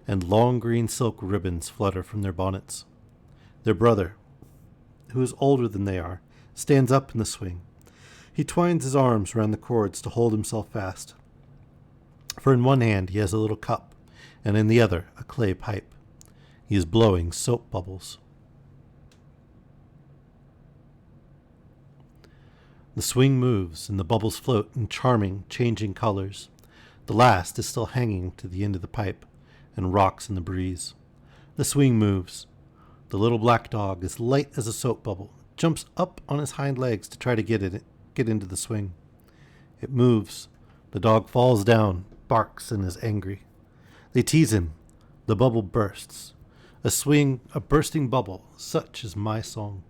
and long green silk ribbons flutter from their bonnets. Their brother, who is older than they are, stands up in the swing. He twines his arms around the cords to hold himself fast. For in one hand he has a little cup, and in the other a clay pipe. He is blowing soap bubbles. The swing moves, and the bubbles float in charming, changing colors. The last is still hanging to the end of the pipe, and rocks in the breeze. The swing moves. The little black dog, as light as a soap bubble, jumps up on his hind legs to try to get into the swing. It moves. The dog falls down, barks, and is angry. They tease him. The bubble bursts. A bursting bubble, such is my song.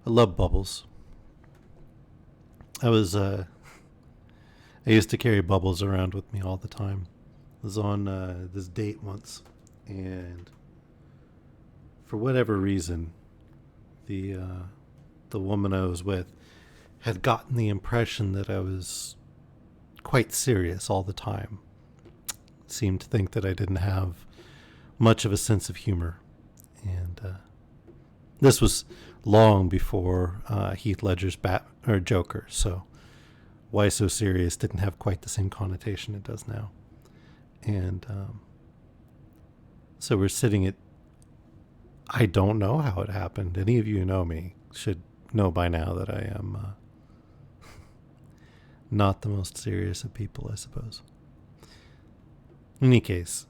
I love bubbles. I used to carry bubbles around with me all the time. I was on this date once, and for whatever reason, the woman I was with had gotten the impression that I was quite serious all the time. Seemed to think that I didn't have much of a sense of humor, and this was long before Heath Ledger's Joker, so Why So Serious didn't have quite the same connotation it does now. And so we're sitting at, I don't know how it happened. Any of you who know me should know by now that I am not the most serious of people, I suppose. In any case,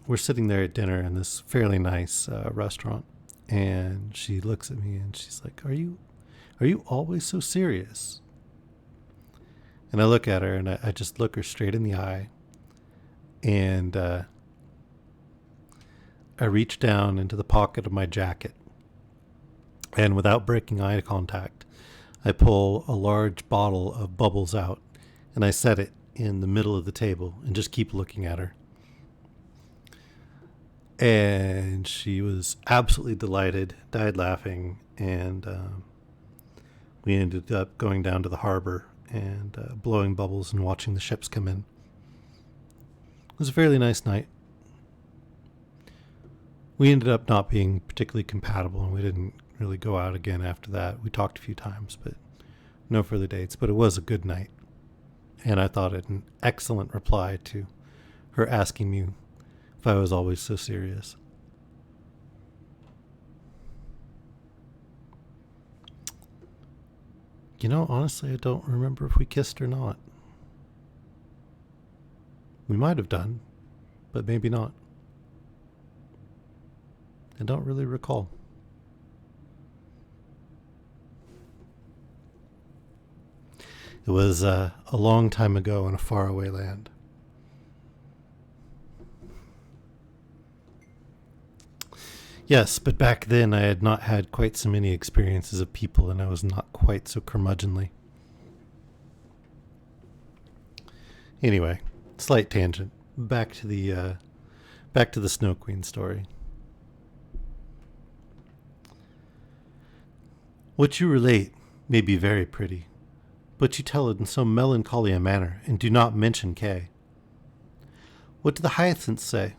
we're sitting there at dinner in this fairly nice restaurant, and she looks at me and she's like, are you always so serious? And I look at her and I just look her straight in the eye, and I reach down into the pocket of my jacket, and without breaking eye contact, I pull a large bottle of bubbles out, and I set it in the middle of the table and just keep looking at her. And she was absolutely delighted, died laughing, and we ended up going down to the harbor and blowing bubbles and watching the ships come in. It was a fairly nice night. We ended up not being particularly compatible, and we didn't really go out again after that. We talked a few times, but no further dates. But it was a good night, and I thought it an excellent reply to her asking me if I was always so serious. You know, honestly, I don't remember if we kissed or not. We might have done, but maybe not. I don't really recall. It was a long time ago in a faraway land. Yes, but back then I had not had quite so many experiences of people, and I was not quite so curmudgeonly. Anyway, slight tangent. Back to the Snow Queen story. What you relate may be very pretty, but you tell it in so melancholy a manner, and do not mention Kay. What do the hyacinths say?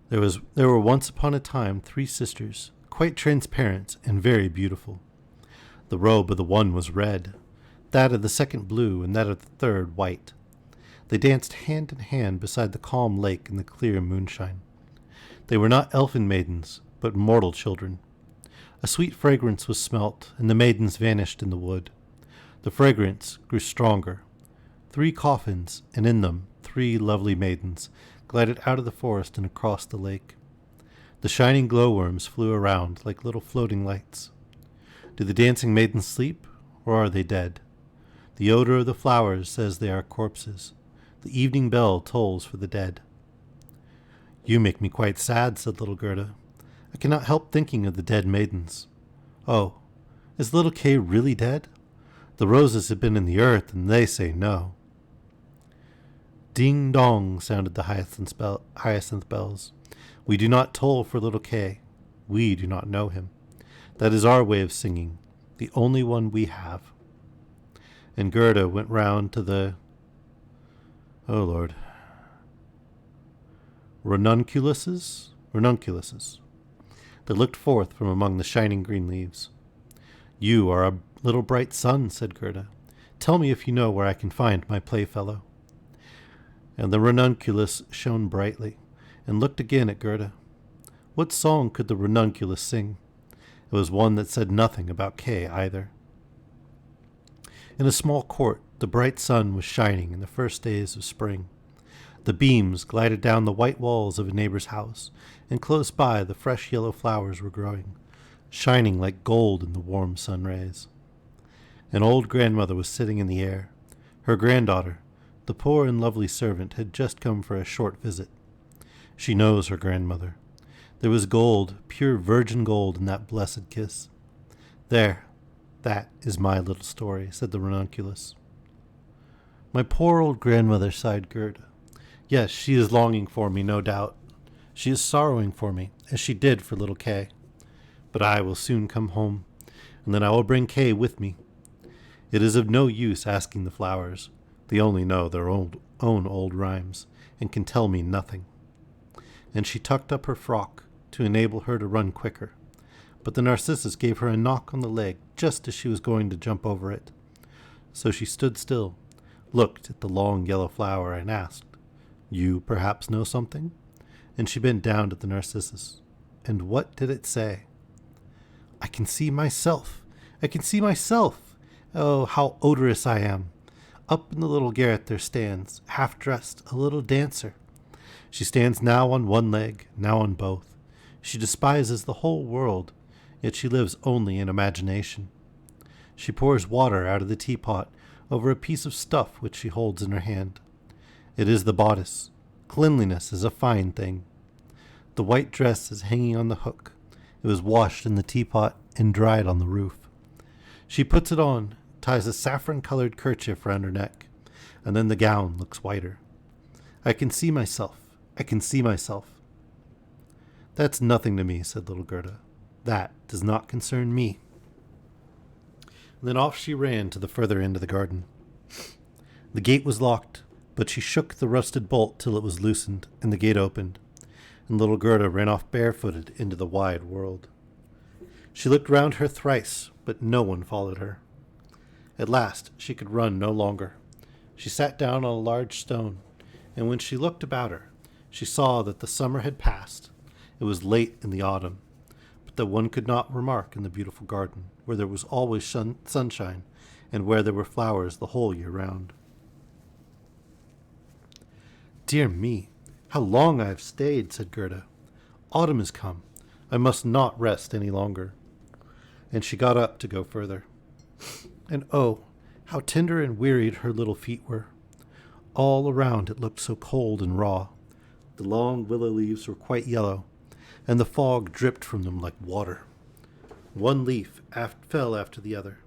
There were once upon a time 3 sisters, quite transparent and very beautiful. The robe of the one was red, that of the second blue, and that of the third white. They danced hand in hand beside the calm lake in the clear moonshine. They were not elfin maidens, but mortal children. A sweet fragrance was smelt, and the maidens vanished in the wood. The fragrance grew stronger. 3 coffins, and in them 3 lovely maidens, glided out of the forest and across the lake. The shining glowworms flew around like little floating lights. Do the dancing maidens sleep, or are they dead? The odor of the flowers says they are corpses. The evening bell tolls for the dead. You make me quite sad, said little Gerda. I cannot help thinking of the dead maidens. Oh, is little Kay really dead? The roses have been in the earth, and they say no. Ding dong sounded the hyacinth bells. We do not toll for little Kay. We do not know him. That is our way of singing, the only one we have. And Gerda went round to the ranunculuses that looked forth from among the shining green leaves. You are a little bright sun, said Gerda. Tell me if you know where I can find my playfellow. And the ranunculus shone brightly, and looked again at Gerda. What song could the ranunculus sing? It was one that said nothing about Kay either. In a small court, the bright sun was shining in the first days of spring. The beams glided down the white walls of a neighbor's house, and close by the fresh yellow flowers were growing, shining like gold in the warm sun rays. An old grandmother was sitting in the air. Her granddaughter, the poor and lovely servant, had just come for a short visit. She knows her grandmother. There was gold, pure virgin gold, in that blessed kiss. There, that is my little story, said the ranunculus. My poor old grandmother, sighed Gerda. Yes, she is longing for me, no doubt. She is sorrowing for me, as she did for little Kay. But I will soon come home, and then I will bring Kay with me. It is of no use asking the flowers. They only know their own old rhymes, and can tell me nothing. And she tucked up her frock to enable her to run quicker. But the narcissus gave her a knock on the leg just as she was going to jump over it. So she stood still, looked at the long yellow flower, and asked, You perhaps know something? And she bent down to the narcissus. And what did it say? I can see myself. I can see myself. Oh, how odorous I am. Up in the little garret there stands, half-dressed, a little dancer. She stands now on one leg, now on both. She despises the whole world, yet she lives only in imagination. She pours water out of the teapot over a piece of stuff which she holds in her hand. It is the bodice. Cleanliness is a fine thing. The white dress is hanging on the hook. It was washed in the teapot and dried on the roof. She puts it on, ties a saffron-colored kerchief round her neck, and then the gown looks whiter. I can see myself. I can see myself. That's nothing to me, said little Gerda. That does not concern me. And then off she ran to the further end of the garden. The gate was locked, but she shook the rusted bolt till it was loosened, and the gate opened, and little Gerda ran off barefooted into the wide world. She looked round her thrice, but no one followed her. At last she could run no longer. She sat down on a large stone, and when she looked about her, she saw that the summer had passed. It was late in the autumn, but that one could not remark in the beautiful garden, where there was always sunshine, and where there were flowers the whole year round. Dear me, how long I have stayed, said Gerda. Autumn is come. I must not rest any longer. And she got up to go further. And oh, how tender and wearied her little feet were. All around it looked so cold and raw. The long willow leaves were quite yellow, and the fog dripped from them like water. One leaf fell after the other.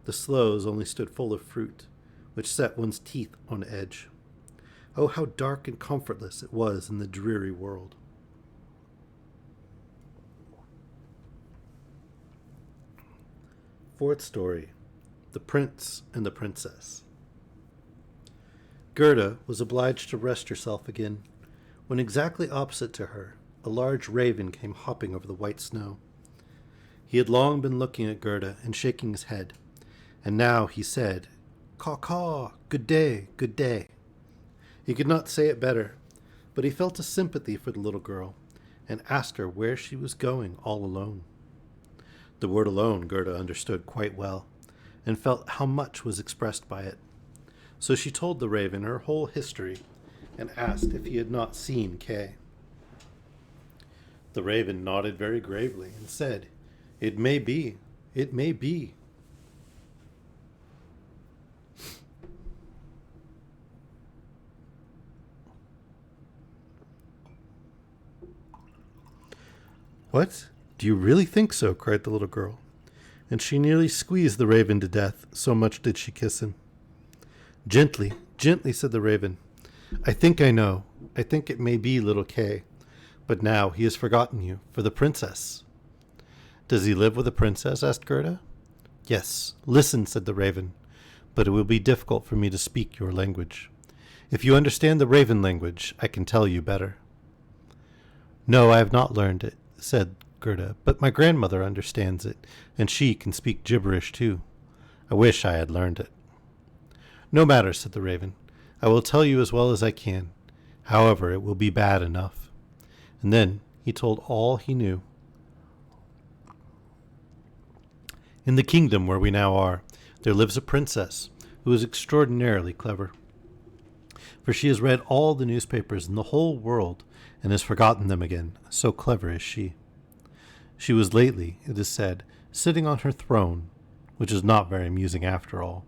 The sloes only stood full of fruit, which set one's teeth on edge. Oh, how dark and comfortless it was in the dreary world. Fourth story, The Prince and the Princess. Gerda was obliged to rest herself again, when exactly opposite to her, a large raven came hopping over the white snow. He had long been looking at Gerda and shaking his head, and now he said, "Caw-caw, good day, good day." He could not say it better, but he felt a sympathy for the little girl, and asked her where she was going all alone. The word alone Gerda understood quite well, and felt how much was expressed by it. So she told the raven her whole history, and asked if he had not seen Kay. The raven nodded very gravely and said, "It may be, it may be." "What? Do you really think so?" cried the little girl, and she nearly squeezed the raven to death, so much did she kiss him. "Gently, gently," said the raven. "I think I know. I think it may be little Kay. But now he has forgotten you for the princess." "Does he live with a princess?" asked Gerda. "Yes. Listen," said the raven, "but it will be difficult for me to speak your language. If you understand the raven language, I can tell you better." "No, I have not learned it," said Gerda, "but my grandmother understands it, and she can speak gibberish too. I wish I had learned it." "No matter," said the raven. "I will tell you as well as I can. However, it will be bad enough." And then he told all he knew. In the kingdom where we now are, there lives a princess who is extraordinarily clever. For she has read all the newspapers in the whole world and has forgotten them again, so clever is she. She was lately, it is said, sitting on her throne, which is not very amusing after all,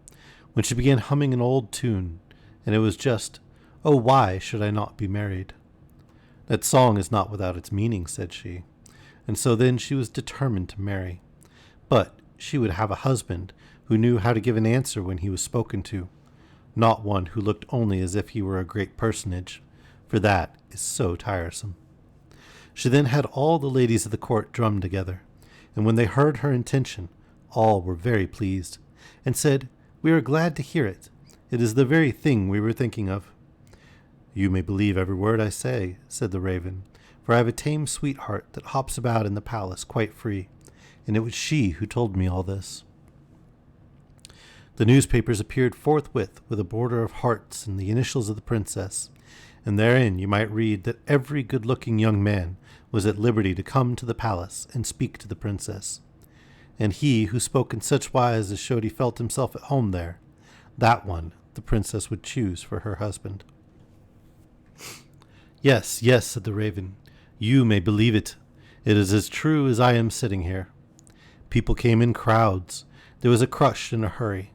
when she began humming an old tune, and it was just, "Oh, why should I not be married?" "That song is not without its meaning," said she, and so then she was determined to marry. But she would have a husband who knew how to give an answer when he was spoken to, not one who looked only as if he were a great personage, for that is so tiresome. She then had all the ladies of the court drummed together, and when they heard her intention, all were very pleased, and said, "We are glad to hear it. It is the very thing we were thinking of." "You may believe every word I say," said the raven, "for I have a tame sweetheart that hops about in the palace quite free, and it was she who told me all this." The newspapers appeared forthwith with a border of hearts and the initials of the princess, and therein you might read that every good-looking young man was at liberty to come to the palace and speak to the princess. And he who spoke in such wise as showed he felt himself at home there, that one the princess would choose for her husband. "Yes, yes," said the raven, "you may believe it. It is as true as I am sitting here. People came in crowds. There was a crush in a hurry,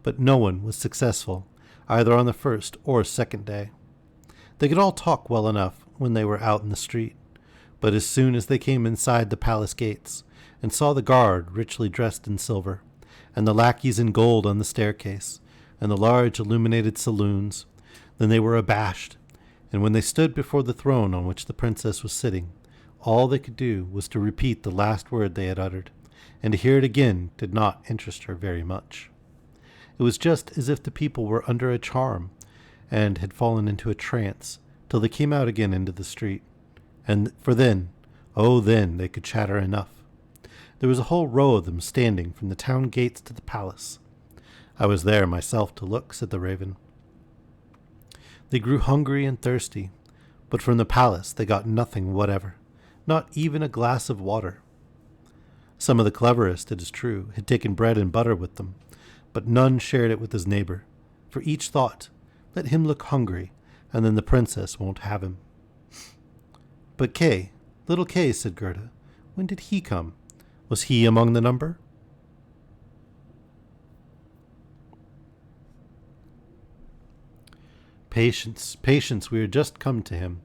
but no one was successful, either on the first or second day. They could all talk well enough when they were out in the street, but as soon as they came inside the palace gates, and saw the guard richly dressed in silver, and the lackeys in gold on the staircase, and the large illuminated saloons, then they were abashed, and when they stood before the throne on which the princess was sitting, all they could do was to repeat the last word they had uttered, and to hear it again did not interest her very much. It was just as if the people were under a charm, and had fallen into a trance, till they came out again into the street. And for then, oh then, they could chatter enough. There was a whole row of them standing from the town gates to the palace. I was there myself to look," said the raven. "They grew hungry and thirsty, but from the palace they got nothing whatever, not even a glass of water. Some of the cleverest, it is true, had taken bread and butter with them, but none shared it with his neighbor, for each thought, 'Let him look hungry, and then the princess won't have him.'" "But Kay, little Kay," said Gerda, "when did he come? Was he among the number?" "Patience, patience, we are just come to him.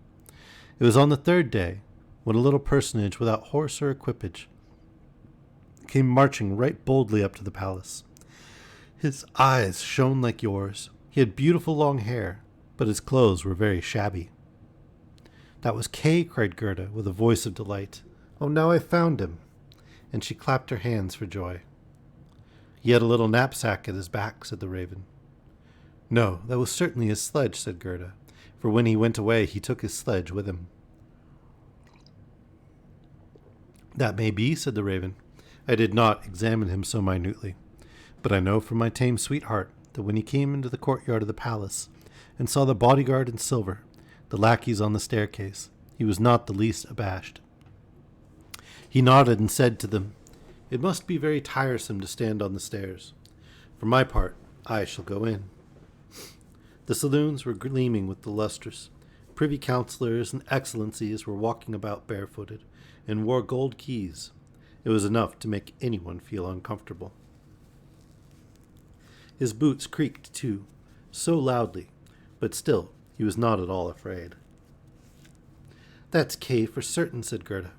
It was on the third day, when a little personage without horse or equipage came marching right boldly up to the palace. His eyes shone like yours. He had beautiful long hair, but his clothes were very shabby. That was Kay, cried Gerda, with a voice of delight. Oh, now I've found him. And she clapped her hands for joy. He had a little knapsack at his back, said the raven. No, that was certainly his sledge, said Gerda, for when he went away he took his sledge with him. That may be, said the raven. I did not examine him so minutely, but I know from my tame sweetheart that when he came into the courtyard of the palace and saw the bodyguard in silver, the lackeys on the staircase, he was not the least abashed. He nodded and said to them, It must be very tiresome to stand on the stairs. For my part, I shall go in. The saloons were gleaming with the lustrous. Privy councillors and excellencies were walking about barefooted and wore gold keys. It was enough to make anyone feel uncomfortable. His boots creaked, too, so loudly, but still he was not at all afraid. That's Kay for certain, said Gerda.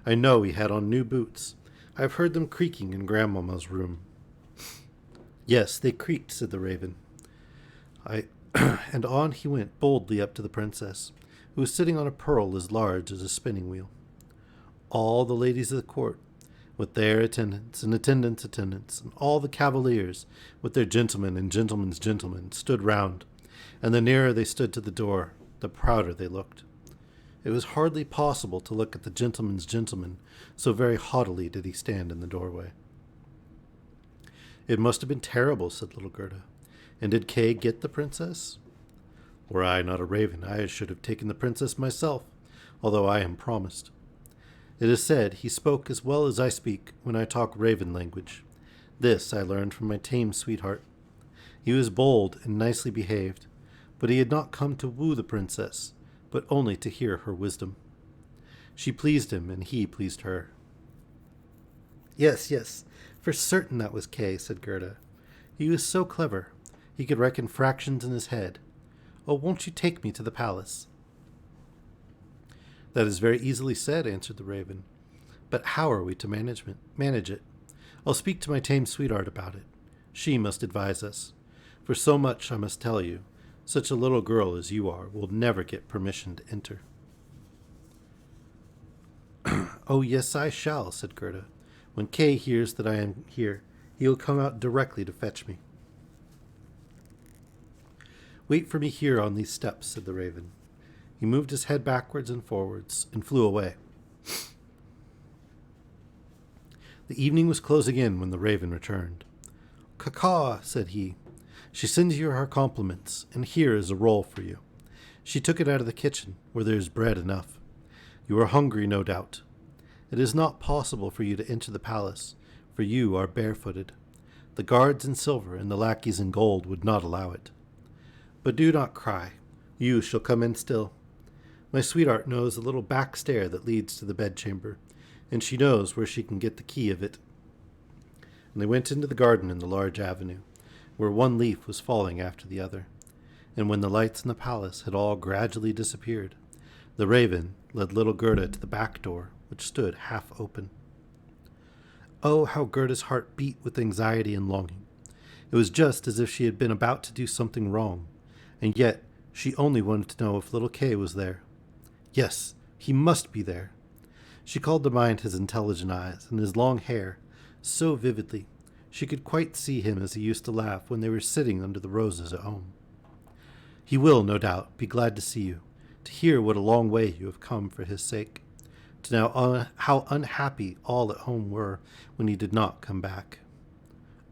I know he had on new boots. I've heard them creaking in Grandmamma's room. Yes, they creaked, said the raven. And on he went boldly up to the princess, who was sitting on a pearl as large as a spinning wheel. All the ladies of the court, with their attendants and attendants, and all the cavaliers, with their gentlemen and gentlemen's gentlemen, stood round, and the nearer they stood to the door, the prouder they looked. It was hardly possible to look at the gentleman's gentleman, so very haughtily did he stand in the doorway. It must have been terrible, said little Gerda. And did Kay get the princess? Were I not a raven, I should have taken the princess myself, although I am promised. It is said he spoke as well as I speak when I talk raven language. This I learned from my tame sweetheart. He was bold and nicely behaved, but he had not come to woo the princess, but only to hear her wisdom. She pleased him, and he pleased her. Yes, for certain that was Kay, said Gerda. He was so clever. He could reckon fractions in his head. Oh, won't you take me to the palace? That is very easily said, answered the raven. But how are we to manage it? I'll speak to my tame sweetheart about it. She must advise us. For so much I must tell you, such a little girl as you are will never get permission to enter. Oh, yes, I shall, said Gerda. When Kay hears that I am here, he will come out directly to fetch me. Wait for me here on these steps, said the raven. He moved his head backwards and forwards and flew away. The evening was closing in when the raven returned. Caw, said he. She sends you her compliments, and here is a roll for you. She took it out of the kitchen, where there is bread enough. You are hungry, no doubt. It is not possible for you to enter the palace, for you are barefooted. The guards in silver and the lackeys in gold would not allow it. But do not cry. You shall come in still. My sweetheart knows a little back stair that leads to the bedchamber, and she knows where she can get the key of it. And they went into the garden in the large avenue, where one leaf was falling after the other, and when the lights in the palace had all gradually disappeared, the raven led little Gerda to the back door, which stood half open. Oh, how Gerda's heart beat with anxiety and longing. It was just as if she had been about to do something wrong, and yet she only wanted to know if little Kay was there. Yes, he must be there. She called to mind his intelligent eyes and his long hair so vividly she could quite see him as he used to laugh when they were sitting under the roses at home. He will, no doubt, be glad to see you, to hear what a long way you have come for his sake, to know how unhappy all at home were when he did not come back.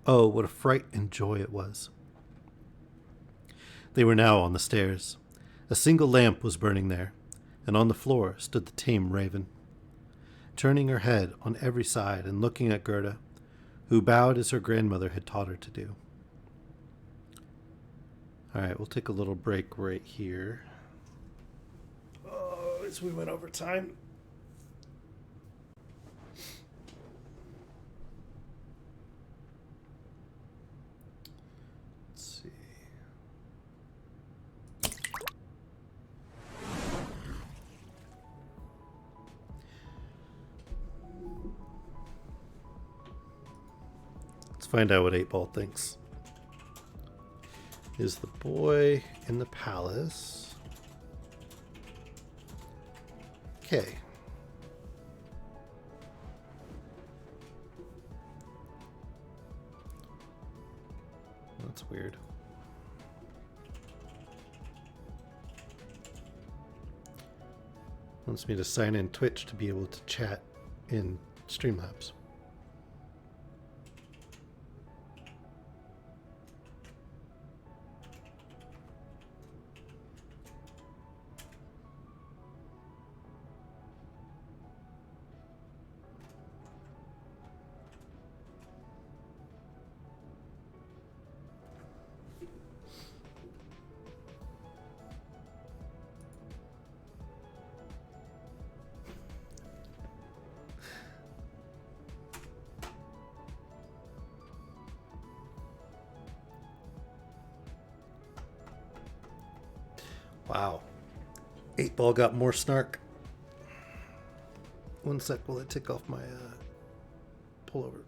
Oh, what a fright and joy it was. They were now on the stairs. A single lamp was burning there, and on the floor stood the tame raven, turning her head on every side and looking at Gerda, who bowed as her grandmother had taught her to do. All right, we'll take a little break right here. Oh, as we went over time. Let's see. find out what 8-Ball thinks. Is the boy in the palace? Okay. That's weird. Wants me to sign in Twitch to be able to chat in Streamlabs. Wow. 8-Ball got more snark. One sec while I take off my pullover.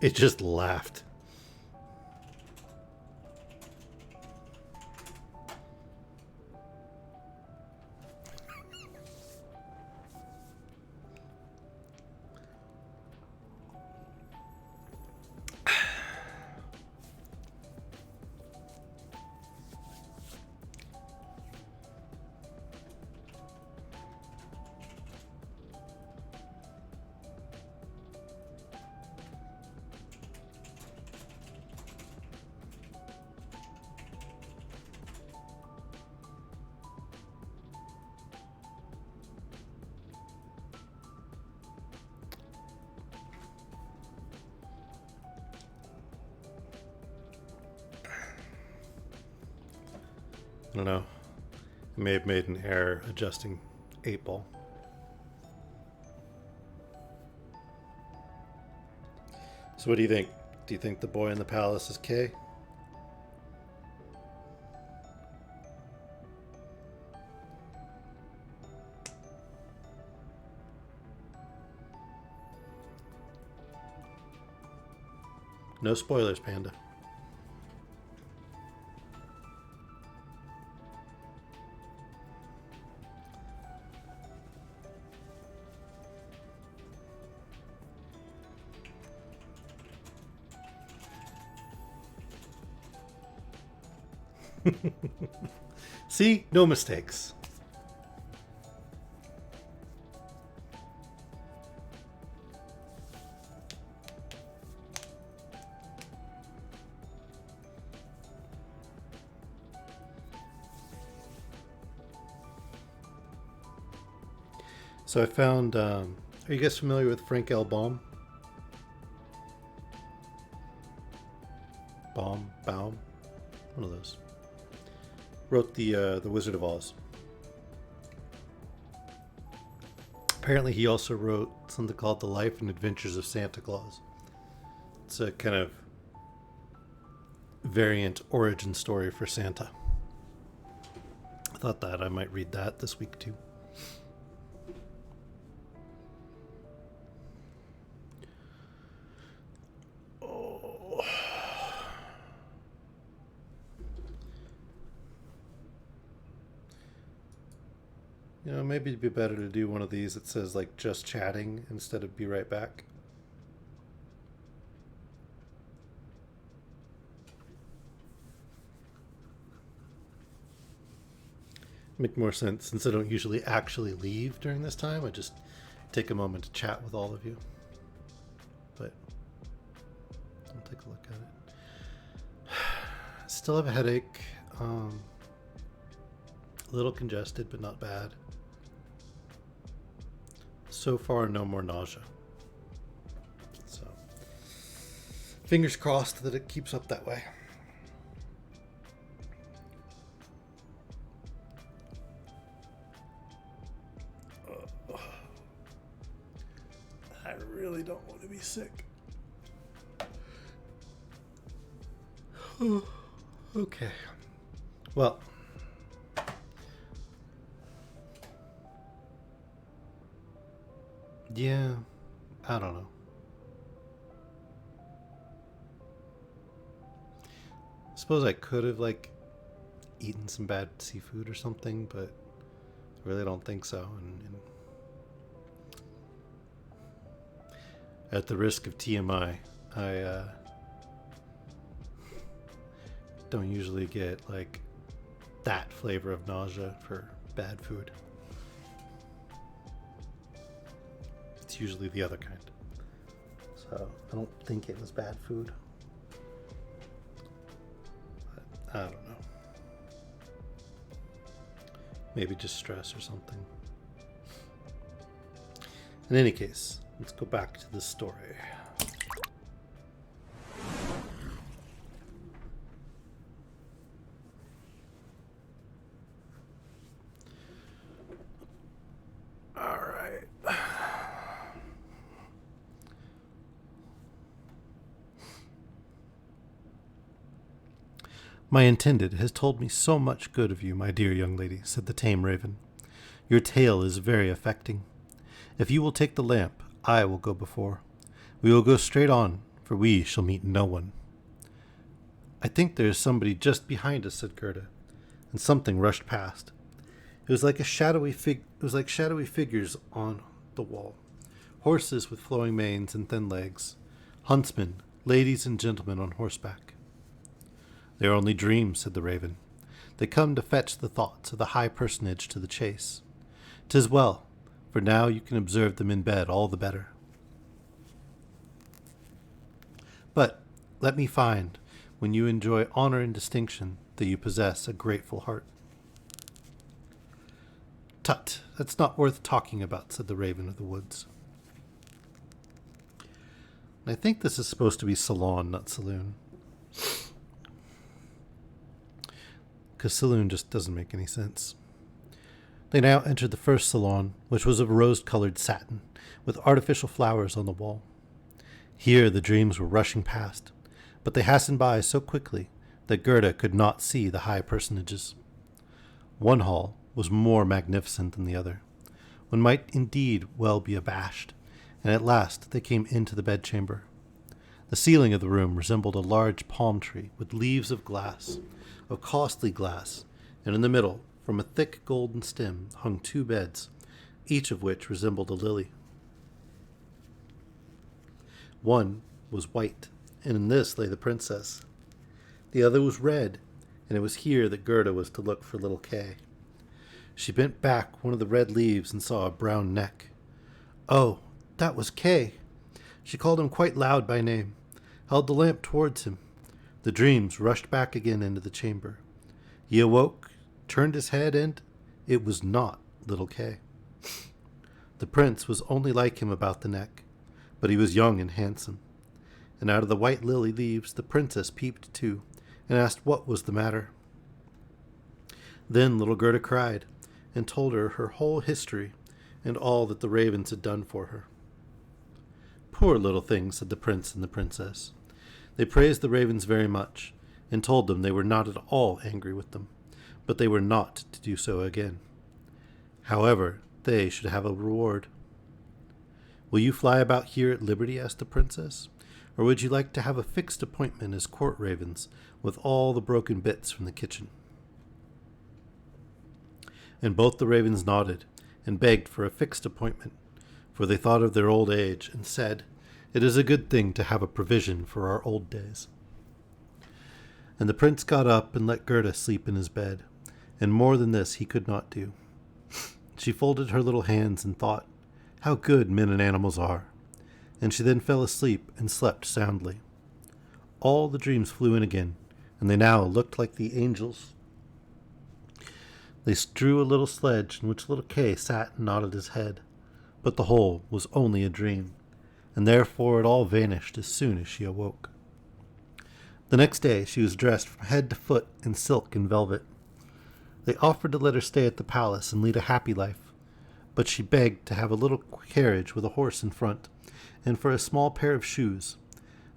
It just laughed. I don't know. I may have made an error adjusting 8-Ball. So what do you think? Do you think the boy in the palace is K? No spoilers, Panda. See? No mistakes. So I found, are you guys familiar with Frank L. Baum? Baum? One of those. Wrote the Wizard of Oz. Apparently he also wrote something called The Life and Adventures of Santa Claus. It's a kind of variant origin story for Santa. I thought that I might read that this week too. You know, maybe it'd be better to do one of these that says like just chatting instead of be right back. Make more sense since I don't usually actually leave during this time. I just take a moment to chat with all of you. But I'll take a look at it. Still have a headache. A little congested, but not bad. So far, no more nausea. So, fingers crossed that it keeps up that way. really don't want to be sick. Okay. Well, yeah, I don't know. Suppose I could have, like, eaten some bad seafood or something, but I really don't think so. And at the risk of TMI, I don't usually get, like, that flavor of nausea for bad food. It's usually the other kind. So I don't think it was bad food. But I don't know. Maybe just stress or something. In any case, let's go back to the story. All right. My intended has told me so much good of you, my dear young lady, said the tame raven. Your tale is very affecting. If you will take the lamp, I will go before. We will go straight on, for we shall meet no one. I think there is somebody just behind us, said Gerda, and something rushed past. It was like shadowy figures on the wall. Horses with flowing manes and thin legs. Huntsmen, ladies and gentlemen on horseback. They are only dreams, said the raven. They come to fetch the thoughts of the high personage to the chase. 'Tis well, for now you can observe them in bed all the better. But let me find, when you enjoy honor and distinction, that you possess a grateful heart. Tut, that's not worth talking about, said the raven of the woods. I think this is supposed to be salon, not saloon. Because saloon just doesn't make any sense. They now entered the first salon, which was of rose-colored satin, with artificial flowers on the wall. Here the dreams were rushing past, but they hastened by so quickly that Gerda could not see the high personages. One hall was more magnificent than the other. One might indeed well be abashed, and at last they came into the bedchamber. The ceiling of the room resembled a large palm tree with leaves of glass, of costly glass, and in the middle, from a thick golden stem, hung 2 beds, each of which resembled a lily. One was white, and in this lay the princess. The other was red, and it was here that Gerda was to look for little Kay. She bent back one of the red leaves and saw a brown neck. Oh, that was Kay. She called him quite loud by name, held the lamp towards him. The dreams rushed back again into the chamber. He awoke, turned his head, and it was not little Kay. The prince was only like him about the neck, but he was young and handsome. And out of the white lily leaves the princess peeped too, and asked what was the matter. Then little Gerda cried, and told her whole history, and all that the ravens had done for her. Poor little thing, said the prince and the princess. They praised the ravens very much, and told them they were not at all angry with them, but they were not to do so again. However, they should have a reward. Will you fly about here at liberty? Asked the princess, or would you like to have a fixed appointment as court ravens with all the broken bits from the kitchen? And both the ravens nodded and begged for a fixed appointment, for they thought of their old age and said, It is a good thing to have a provision for our old days. And the prince got up and let Gerda sleep in his bed, and more than this he could not do. She folded her little hands and thought, how good men and animals are, and she then fell asleep and slept soundly. All the dreams flew in again, and they now looked like the angels. They drew a little sledge in which little Kay sat and nodded his head, but the whole was only a dream, and therefore it all vanished as soon as she awoke. The next day she was dressed from head to foot in silk and velvet. They offered to let her stay at the palace and lead a happy life, but she begged to have a little carriage with a horse in front, and for a small pair of shoes.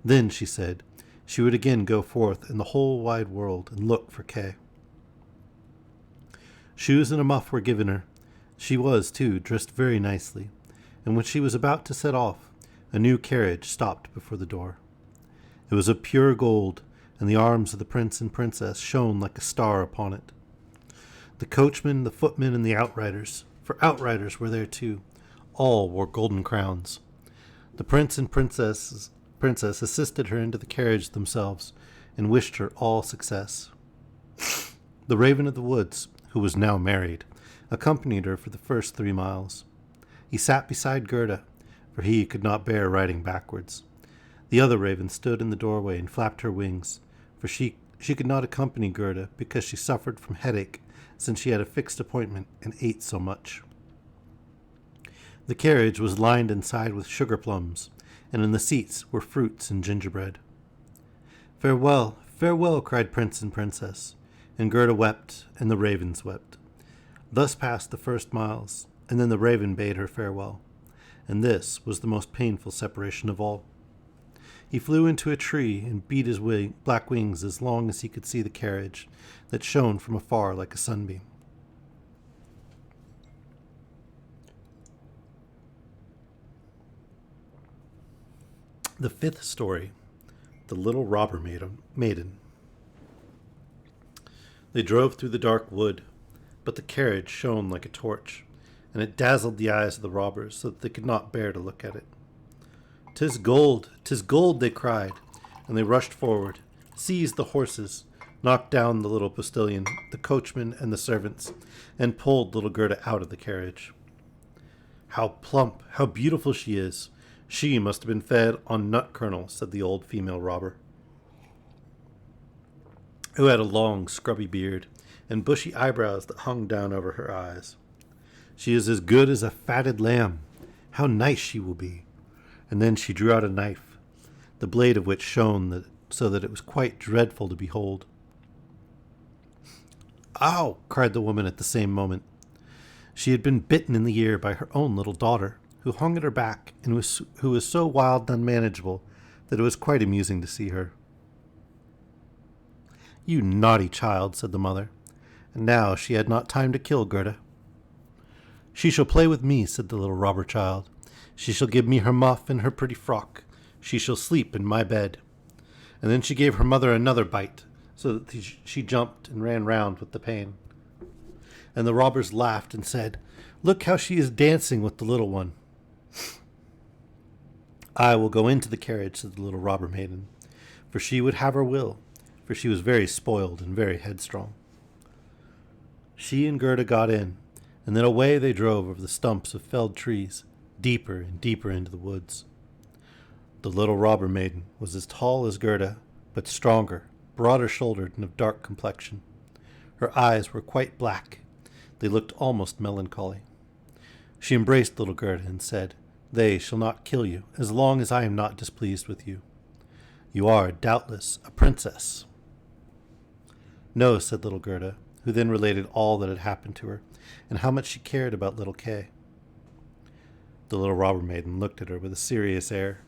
Then, she said, she would again go forth in the whole wide world and look for Kay. Shoes and a muff were given her. She was, too, dressed very nicely, and when she was about to set off, a new carriage stopped before the door. It was of pure gold, and the arms of the prince and princess shone like a star upon it. The coachman, the footmen, and the outriders, for outriders were there too, all wore golden crowns. The prince and princess assisted her into the carriage themselves, and wished her all success. The Raven of the Woods, who was now married, accompanied her for the first 3 miles. He sat beside Gerda, for he could not bear riding backwards. The other raven stood in the doorway and flapped her wings, for she could not accompany Gerda because she suffered from headache, since she had a fixed appointment and ate so much. The carriage was lined inside with sugar plums, and in the seats were fruits and gingerbread. "Farewell, farewell," cried Prince and Princess, and Gerda wept, and the ravens wept. Thus passed the first miles, and then the raven bade her farewell, and this was the most painful separation of all. He flew into a tree and beat his black wings as long as he could see the carriage, that shone from afar like a sunbeam. The 5th story, The Little Robber Maiden. They drove through the dark wood, but the carriage shone like a torch, and it dazzled the eyes of the robbers so that they could not bear to look at it. "'Tis gold, 'tis gold," they cried, and they rushed forward, seized the horses, knocked down the little postilion, the coachman, and the servants, and pulled little Gerda out of the carriage. "How plump, how beautiful she is! She must have been fed on nut kernels," said the old female robber, who had a long, scrubby beard and bushy eyebrows that hung down over her eyes. "She is as good as a fatted lamb. How nice she will be!" And then she drew out a knife, the blade of which shone so that it was quite dreadful to behold. "Ow!" cried the woman at the same moment. She had been bitten in the ear by her own little daughter, who hung at her back, and who was so wild and unmanageable that it was quite amusing to see her. "You naughty child," said the mother, and now she had not time to kill Gerda. "She shall play with me," said the little robber child. "She shall give me her muff and her pretty frock. She shall sleep in my bed." And then she gave her mother another bite, so that she jumped and ran round with the pain. And the robbers laughed and said, "Look how she is dancing with the little one." "I will go into the carriage," said the little robber maiden, for she would have her will, for she was very spoiled and very headstrong. She and Gerda got in, and then away they drove over the stumps of felled trees, deeper and deeper into the woods. The little robber maiden was as tall as Gerda, but stronger, broader-shouldered, and of dark complexion. Her eyes were quite black. They looked almost melancholy. She embraced little Gerda and said, "They shall not kill you, as long as I am not displeased with you. You are, doubtless, a princess." "No," said little Gerda, who then related all that had happened to her, and how much she cared about little Kay. The little robber maiden looked at her with a serious air,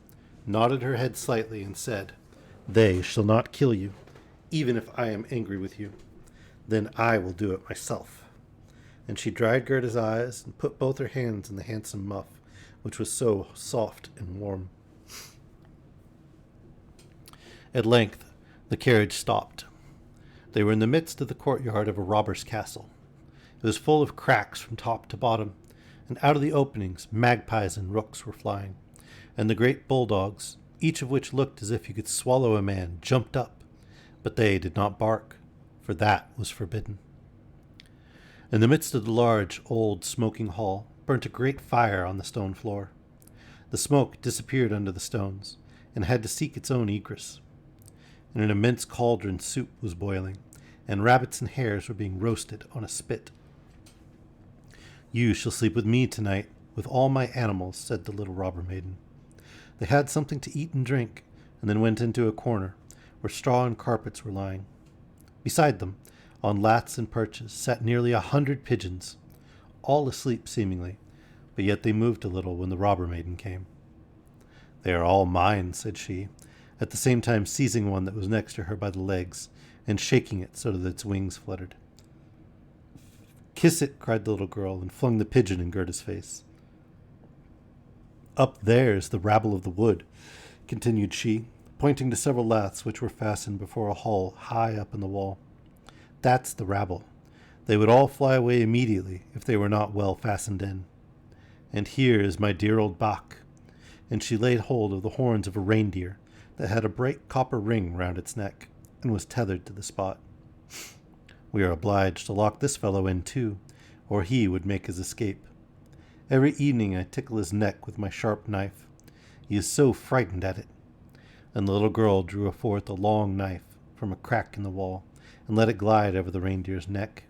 nodded her head slightly, and said, "They shall not kill you, even if I am angry with you. Then I will do it myself." And she dried Gerda's eyes and put both her hands in the handsome muff, which was so soft and warm. At length the carriage stopped. They were in the midst of the courtyard of a robber's castle. It was full of cracks from top to bottom, and out of the openings magpies and rooks were flying, and the great bulldogs, each of which looked as if he could swallow a man, jumped up, but they did not bark, for that was forbidden. In the midst of the large, old, smoking hall burnt a great fire on the stone floor. The smoke disappeared under the stones, and had to seek its own egress. In an immense cauldron soup was boiling, and rabbits and hares were being roasted on a spit. "You shall sleep with me tonight, with all my animals," said the little robber maiden. They had something to eat and drink, and then went into a corner, where straw and carpets were lying. Beside them, on laths and perches, sat nearly 100 pigeons, all asleep seemingly, but yet they moved a little when the robber maiden came. They are all mine, said she, at the same time seizing one that was next to her by the legs and shaking it so that its wings fluttered. Kiss it, cried the little girl, and flung the pigeon in Gerda's face. Up there's the rabble of the wood, continued she, pointing to several laths which were fastened before a hole high up in the wall. That's the rabble. They would all fly away immediately if they were not well fastened in. And here is my dear old Bach. And she laid hold of the horns of a reindeer that had a bright copper ring round its neck and was tethered to the spot. We are obliged to lock this fellow in too, or he would make his escape. Every evening I tickle his neck with my sharp knife. He is so frightened at it. And the little girl drew forth a long knife from a crack in the wall and let it glide over the reindeer's neck.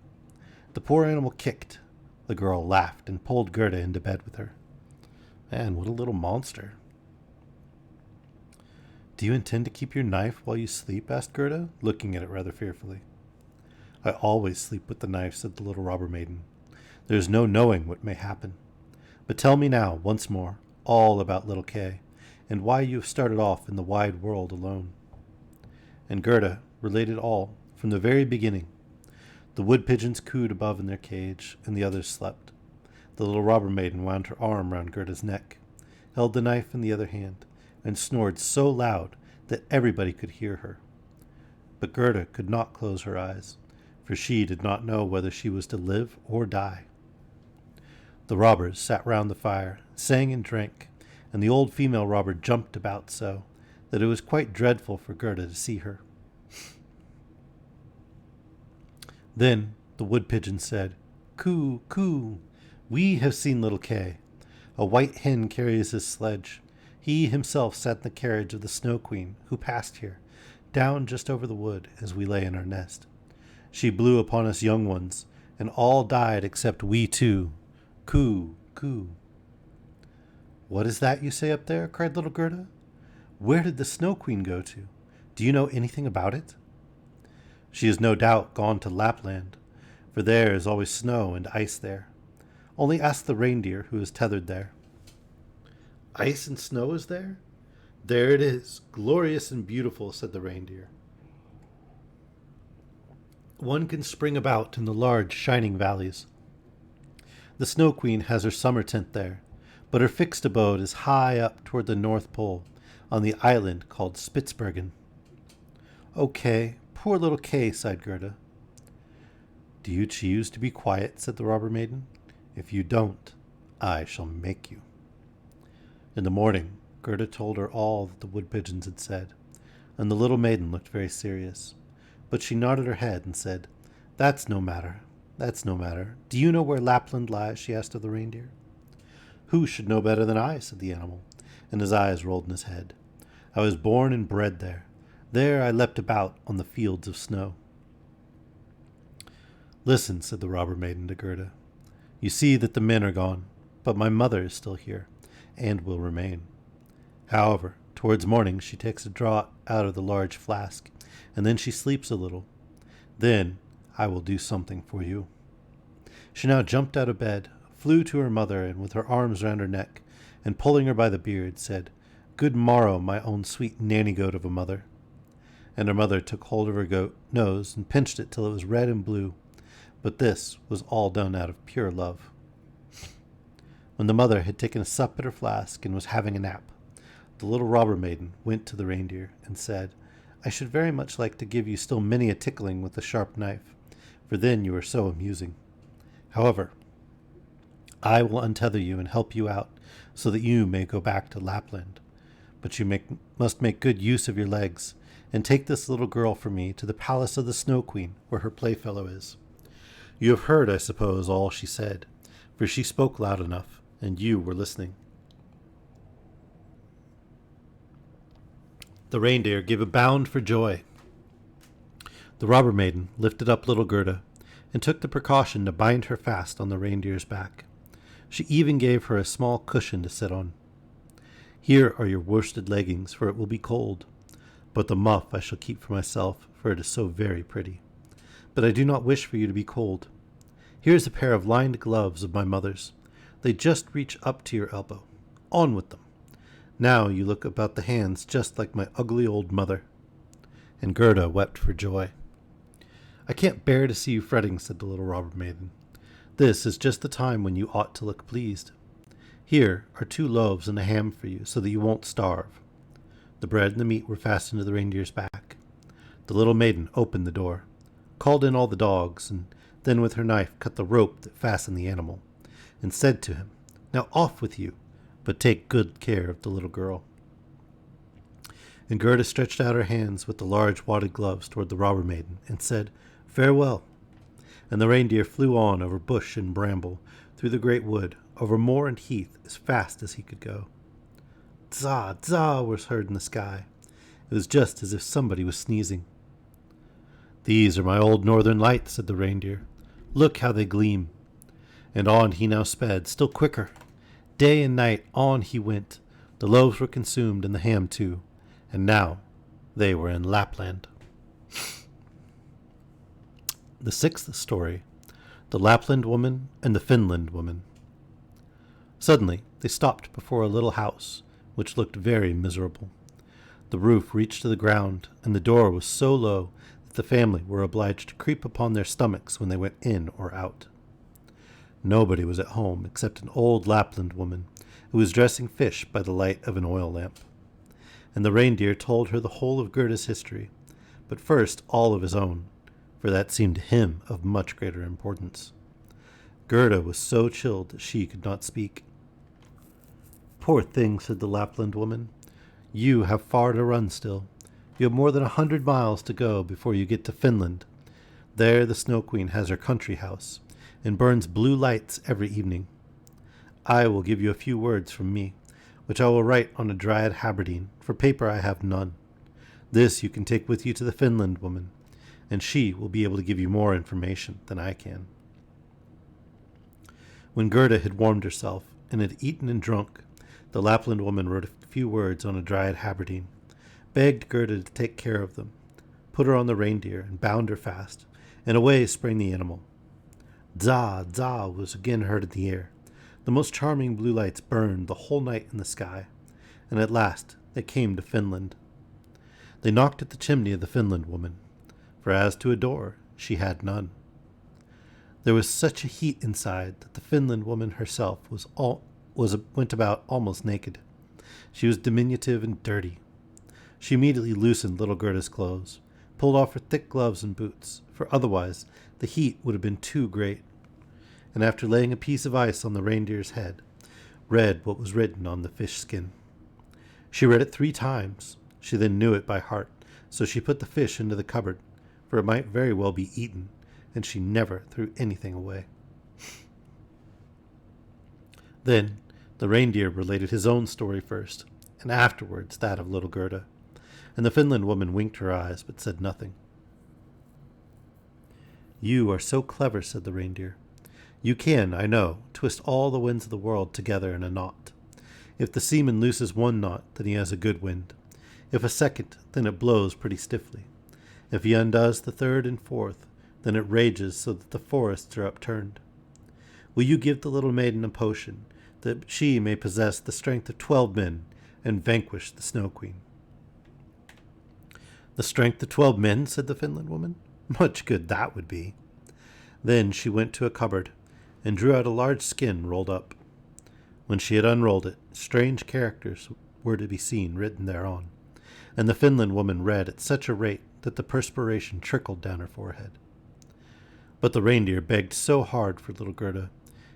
The poor animal kicked. The girl laughed and pulled Gerda into bed with her. Man, what a little monster. Do you intend to keep your knife while you sleep? Asked Gerda, looking at it rather fearfully. I always sleep with the knife, said the little robber maiden. There is no knowing what may happen. But tell me now, once more, all about little Kay, and why you have started off in the wide world alone. And Gerda related all, from the very beginning. The wood pigeons cooed above in their cage, and the others slept. The little robber maiden wound her arm round Gerda's neck, held the knife in the other hand, and snored so loud that everybody could hear her. But Gerda could not close her eyes, for she did not know whether she was to live or die. The robbers sat round the fire, sang and drank, and the old female robber jumped about so that it was quite dreadful for Gerda to see her. Then the wood pigeon said, Coo, coo, we have seen little Kay. A white hen carries his sledge. He himself sat in the carriage of the Snow Queen, who passed here, down just over the wood as we lay in our nest. She blew upon us young ones, and all died except we two. Coo, coo. What is that you say up there? Cried little Gerda. Where did the Snow Queen go to? Do you know anything about it? She is no doubt gone to Lapland, for there is always snow and ice there. Only ask the reindeer who is tethered there. Ice and snow is there? There it is, glorious and beautiful, said the reindeer. One can spring about in the large, shining valleys. The Snow Queen has her summer tent there, but her fixed abode is high up toward the North Pole, on the island called Spitzbergen. O Kay, poor little Kay, sighed Gerda. Do you choose to be quiet? Said the robber maiden. If you don't, I shall make you. In the morning, Gerda told her all that the wood pigeons had said, and the little maiden looked very serious. But she nodded her head and said, That's no matter. That's no matter. Do you know where Lapland lies? She asked of the reindeer. Who should know better than I? Said the animal, and his eyes rolled in his head. I was born and bred there. There I leapt about on the fields of snow. Listen, said the robber maiden to Gerda. You see that the men are gone, but my mother is still here, and will remain. However, towards morning she takes a draught out of the large flask, and then she sleeps a little. Then I will do something for you. She now jumped out of bed, flew to her mother, and with her arms round her neck, and pulling her by the beard, said, Good morrow, my own sweet nanny-goat of a mother. And her mother took hold of her goat nose and pinched it till it was red and blue, but this was all done out of pure love. When the mother had taken a sup at her flask and was having a nap, the little robber maiden went to the reindeer and said, I should very much like to give you still many a tickling with the sharp knife, for then you are so amusing. However, I will untether you and help you out, so that you may go back to Lapland. But you must make good use of your legs, and take this little girl for me to the palace of the Snow Queen, where her playfellow is. You have heard, I suppose, all she said, for she spoke loud enough, and you were listening. The reindeer gave a bound for joy. The robber maiden lifted up little Gerda, and took the precaution to bind her fast on the reindeer's back. She even gave her a small cushion to sit on. Here are your worsted leggings, for it will be cold, but the muff I shall keep for myself, for it is so very pretty. But I do not wish for you to be cold. Here is a pair of lined gloves of my mother's. They just reach up to your elbow. On with them. Now you look about the hands just like my ugly old mother." And Gerda wept for joy. "I can't bear to see you fretting," said the little robber maiden. "This is just the time when you ought to look pleased. Here are 2 loaves and a ham for you, so that you won't starve." The bread and the meat were fastened to the reindeer's back. The little maiden opened the door, called in all the dogs, and then with her knife cut the rope that fastened the animal, and said to him, "Now off with you, but take good care of the little girl." And Gerda stretched out her hands with the large wadded gloves toward the robber maiden, and said, "Farewell." And the reindeer flew on over bush and bramble, through the great wood, over moor and heath, as fast as he could go. "Dza, dza," was heard in the sky. It was just as if somebody was sneezing. "These are my old northern lights," said the reindeer. "Look how they gleam." And on he now sped, still quicker. Day and night on he went. The loaves were consumed, and the ham too. And now they were in Lapland. The 6th story, The Lapland Woman and the Finland Woman. Suddenly they stopped before a little house, which looked very miserable. The roof reached to the ground, and the door was so low that the family were obliged to creep upon their stomachs when they went in or out. Nobody was at home except an old Lapland woman who was dressing fish by the light of an oil lamp. And the reindeer told her the whole of Gerda's history, but first all of his own, for that seemed to him of much greater importance. Gerda was so chilled that she could not speak. "Poor thing," said the Lapland woman. "You have far to run still. You have more than 100 miles to go before you get to Finland. There the Snow Queen has her country house, and burns blue lights every evening. I will give you a few words from me, which I will write on a dryad haberdine, for paper I have none. This you can take with you to the Finland woman, and she will be able to give you more information than I can." When Gerda had warmed herself and had eaten and drunk, the Lapland woman wrote a few words on a dryad haberdine, begged Gerda to take care of them, put her on the reindeer, and bound her fast, and away sprang the animal. "Dza, dza" was again heard in the air. The most charming blue lights burned the whole night in the sky, and at last they came to Finland. They knocked at the chimney of the Finland woman, for as to a door, she had none. There was such a heat inside that the Finland woman herself went about almost naked. She was diminutive and dirty. She immediately loosened little Gerda's clothes, pulled off her thick gloves and boots, for otherwise the heat would have been too great, and after laying a piece of ice on the reindeer's head, read what was written on the fish skin. She read it 3 times. She then knew it by heart, so she put the fish into the cupboard, for it might very well be eaten, and she never threw anything away. Then the reindeer related his own story first, and afterwards that of little Gerda, and the Finland woman winked her eyes, but said nothing. "You are so clever," said the reindeer. "You can, I know, twist all the winds of the world together in a knot. If the seaman looses one knot, then he has a good wind. If a second, then it blows pretty stiffly. If he undoes the third and fourth, then it rages so that the forests are upturned. Will you give the little maiden a potion, that she may possess the strength of 12 men and vanquish the Snow Queen?" "The strength of 12 men," said the Finland woman. "Much good that would be." Then she went to a cupboard and drew out a large skin rolled up. When she had unrolled it, strange characters were to be seen written thereon, and the Finland woman read at such a rate that the perspiration trickled down her forehead. But the reindeer begged so hard for little Gerda,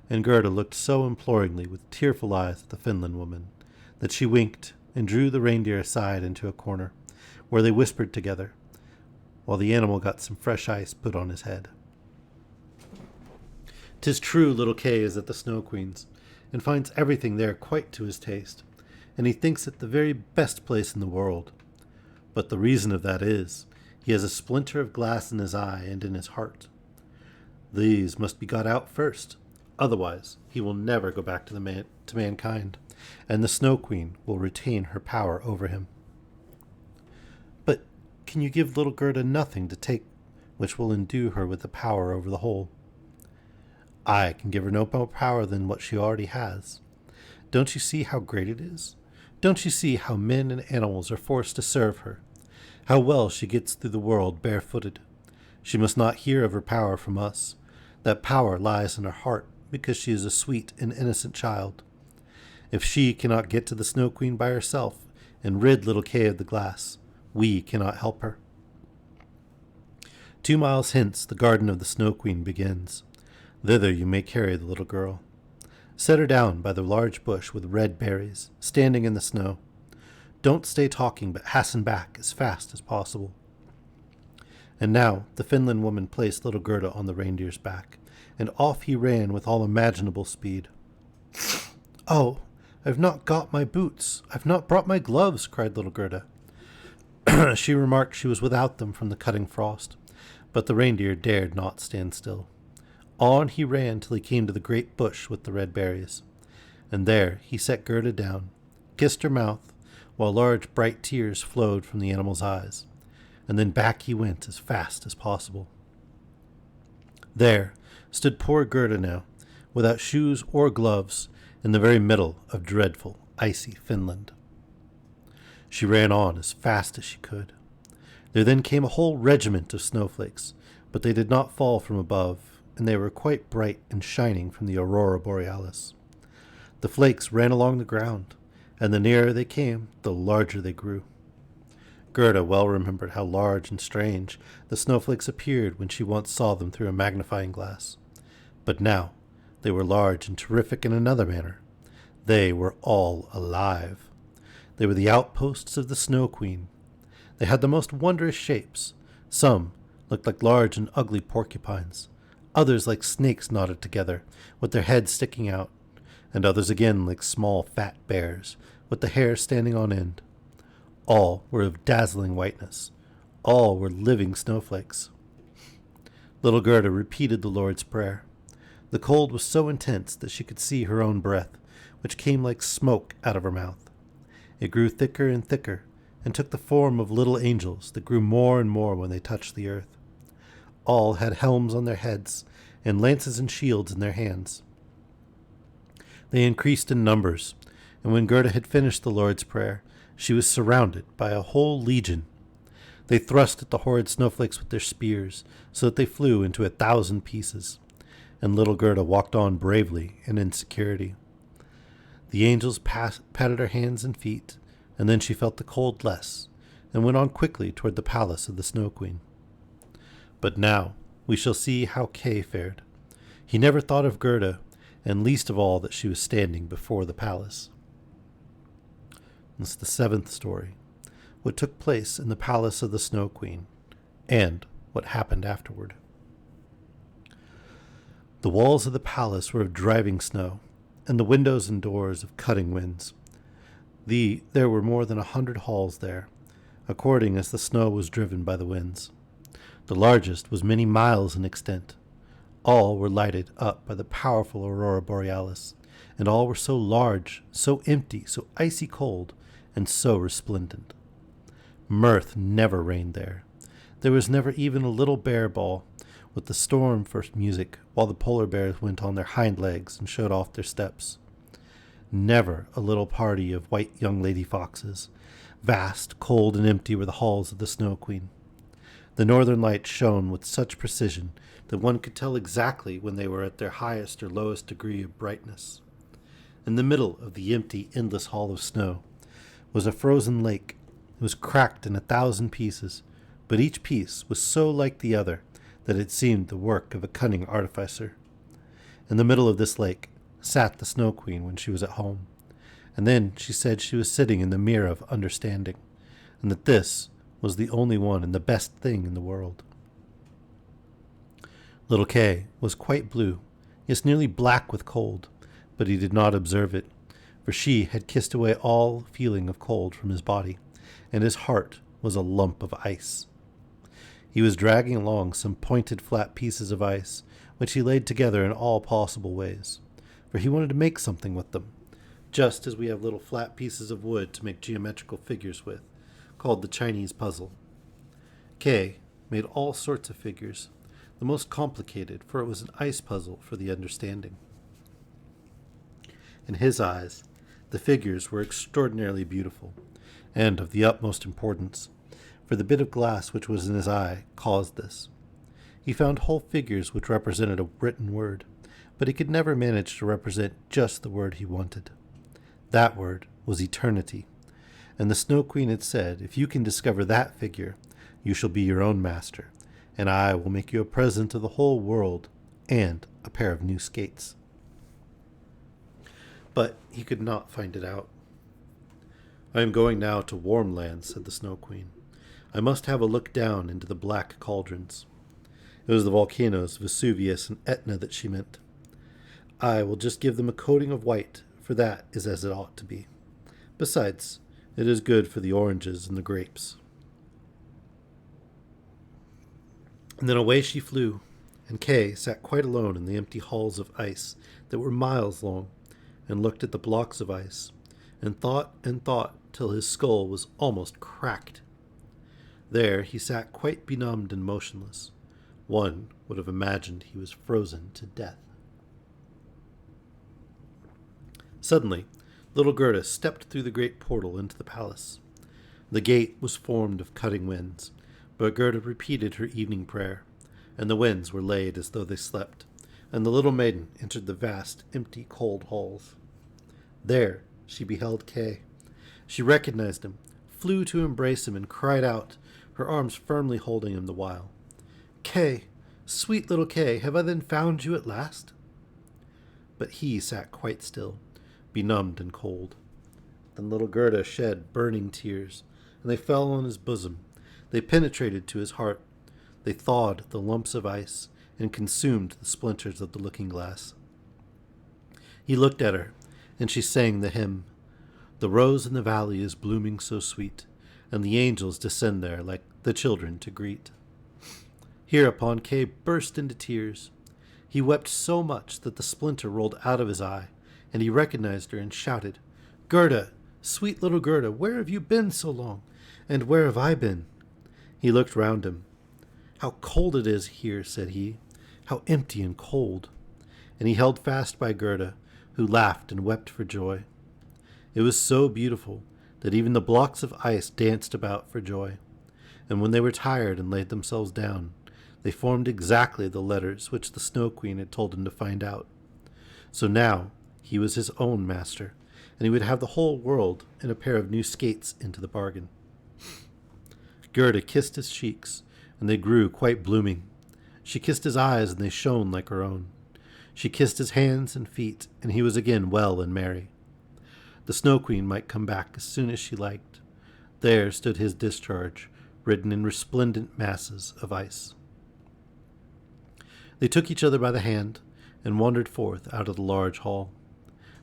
and Gerda looked so imploringly with tearful eyes at the Finland woman, that she winked and drew the reindeer aside into a corner, where they whispered together, while the animal got some fresh ice put on his head. "'Tis true little Kay is at the Snow Queen's, and finds everything there quite to his taste, and he thinks it the very best place in the world. But the reason of that is, he has a splinter of glass in his eye and in his heart. These must be got out first, otherwise he will never go back to mankind, and the Snow Queen will retain her power over him." "But can you give little Gerda nothing to take which will endue her with the power over the whole?" "I can give her no more power than what she already has. Don't you see how great it is? Don't you see how men and animals are forced to serve her? How well she gets through the world barefooted? She must not hear of her power from us. That power lies in her heart because she is a sweet and innocent child. If she cannot get to the Snow Queen by herself and rid little Kay of the glass, we cannot help her. 2 miles hence the garden of the Snow Queen begins. Thither you may carry the little girl. Set her down by the large bush with red berries, standing in the snow. Don't stay talking, but hasten back as fast as possible. And now the Finland woman placed little Gerda on the reindeer's back, and off he ran with all imaginable speed. "Oh, I've not got my boots. I've not brought my gloves," cried little Gerda. She remarked she was without them from the cutting frost, but the reindeer dared not stand still. On he ran till he came to the great bush with the red berries, and there he set Gerda down, kissed her mouth, while large bright tears flowed from the animal's eyes, and then back he went as fast as possible. There stood poor Gerda now, without shoes or gloves, in the very middle of dreadful, icy Finland. She ran on as fast as she could. There then came a whole regiment of snowflakes, but they did not fall from above, and they were quite bright and shining from the aurora borealis. The flakes ran along the ground, and the nearer they came, the larger they grew. Gerda well remembered how large and strange the snowflakes appeared when she once saw them through a magnifying glass. But now they were large and terrific in another manner. They were all alive. They were the outposts of the Snow Queen. They had the most wondrous shapes. Some looked like large and ugly porcupines, others like snakes knotted together, with their heads sticking out, and others again like small fat bears, with the hair standing on end. All were of dazzling whiteness. All were living snowflakes. Little Gerda repeated the Lord's Prayer. The cold was so intense that she could see her own breath, which came like smoke out of her mouth. It grew thicker and thicker, and took the form of little angels that grew more and more when they touched the earth. All had helms on their heads, and lances and shields in their hands. They increased in numbers, and when Gerda had finished the Lord's Prayer, she was surrounded by a whole legion. They thrust at the horrid snowflakes with their spears, so that they flew into 1,000 pieces, and little Gerda walked on bravely and in security. The angels patted her hands and feet, and then she felt the cold less, and went on quickly toward the palace of the Snow Queen. But now we shall see how Kay fared. He never thought of Gerda, and least of all that she was standing before the palace. This is the 7th story, what took place in the palace of the Snow Queen, and what happened afterward. The walls of the palace were of driving snow, and the windows and doors of cutting winds. There were more than 100 halls there, according as the snow was driven by the winds. The largest was many miles in extent. All were lighted up by the powerful aurora borealis, and all were so large, so empty, so icy cold, and so resplendent. Mirth never reigned there. There was never even a little bear ball, with the storm for music, while the polar bears went on their hind legs and showed off their steps. Never a little party of white young lady foxes. Vast, cold, and empty were the halls of the Snow Queen. The northern lights shone with such precision that one could tell exactly when they were at their highest or lowest degree of brightness. In the middle of the empty, endless hall of snow was a frozen lake. It was cracked in 1,000 pieces, but each piece was so like the other that it seemed the work of a cunning artificer. In the middle of this lake sat the Snow Queen when she was at home, and then she said she was sitting in the mirror of understanding, and that this was the only one and the best thing in the world. Little Kay was quite blue, yes, nearly black with cold, but he did not observe it, for she had kissed away all feeling of cold from his body, and his heart was a lump of ice. He was dragging along some pointed flat pieces of ice, which he laid together in all possible ways, for he wanted to make something with them, just as we have little flat pieces of wood to make geometrical figures with, called the Chinese puzzle. Kay made all sorts of figures, the most complicated, for it was an ice puzzle for the understanding. In his eyes, The figures were extraordinarily beautiful, and of the utmost importance, for the bit of glass which was in his eye caused this. He found whole figures which represented a written word, but he could never manage to represent just the word he wanted. That word was eternity, and the Snow Queen had said, "If you can discover that figure, you shall be your own master, and I will make you a present of the whole world and a pair of new skates." But he could not find it out. "I am going now to warm lands," said the Snow Queen. "I must have a look down into the black cauldrons." It was the volcanoes Vesuvius and Etna that she meant. "I will just give them a coating of white, for that is as it ought to be. Besides, it is good for the oranges and the grapes." And then away she flew, and Kay sat quite alone in the empty halls of ice that were miles long, and looked at the blocks of ice, and thought till his skull was almost cracked. There he sat quite benumbed and motionless. One would have imagined he was frozen to death. Suddenly, little Gerda stepped through the great portal into the palace. The gate was formed of cutting winds, but Gerda repeated her evening prayer, and the winds were laid as though they slept, and the little maiden entered the vast, empty, cold halls. There she beheld Kay. She recognized him, flew to embrace him, and cried out, her arms firmly holding him the while, "Kay, sweet little Kay, have I then found you at last?" But he sat quite still, benumbed and cold. Then little Gerda shed burning tears, and they fell on his bosom. They penetrated to his heart. They thawed the lumps of ice and consumed the splinters of the looking-glass. He looked at her, and she sang the hymn, "The rose in the valley is blooming so sweet, and the angels descend there like the children to greet." Hereupon Kay burst into tears. He wept so much that the splinter rolled out of his eye, and he recognized her and shouted, "Gerda, sweet little Gerda, where have you been so long, and where have I been?" He looked round him. "How cold it is here," said he, "how empty and cold." And he held fast by Gerda, who laughed and wept for joy. It was so beautiful that even the blocks of ice danced about for joy, and when they were tired and laid themselves down, they formed exactly the letters which the Snow Queen had told him to find out. So now he was his own master, and he would have the whole world and a pair of new skates into the bargain. Gerda kissed his cheeks, and they grew quite blooming. She kissed his eyes, and they shone like her own. She kissed his hands and feet, and he was again well and merry. The Snow Queen might come back as soon as she liked. There stood his discharge, written in resplendent masses of ice. They took each other by the hand and wandered forth out of the large hall.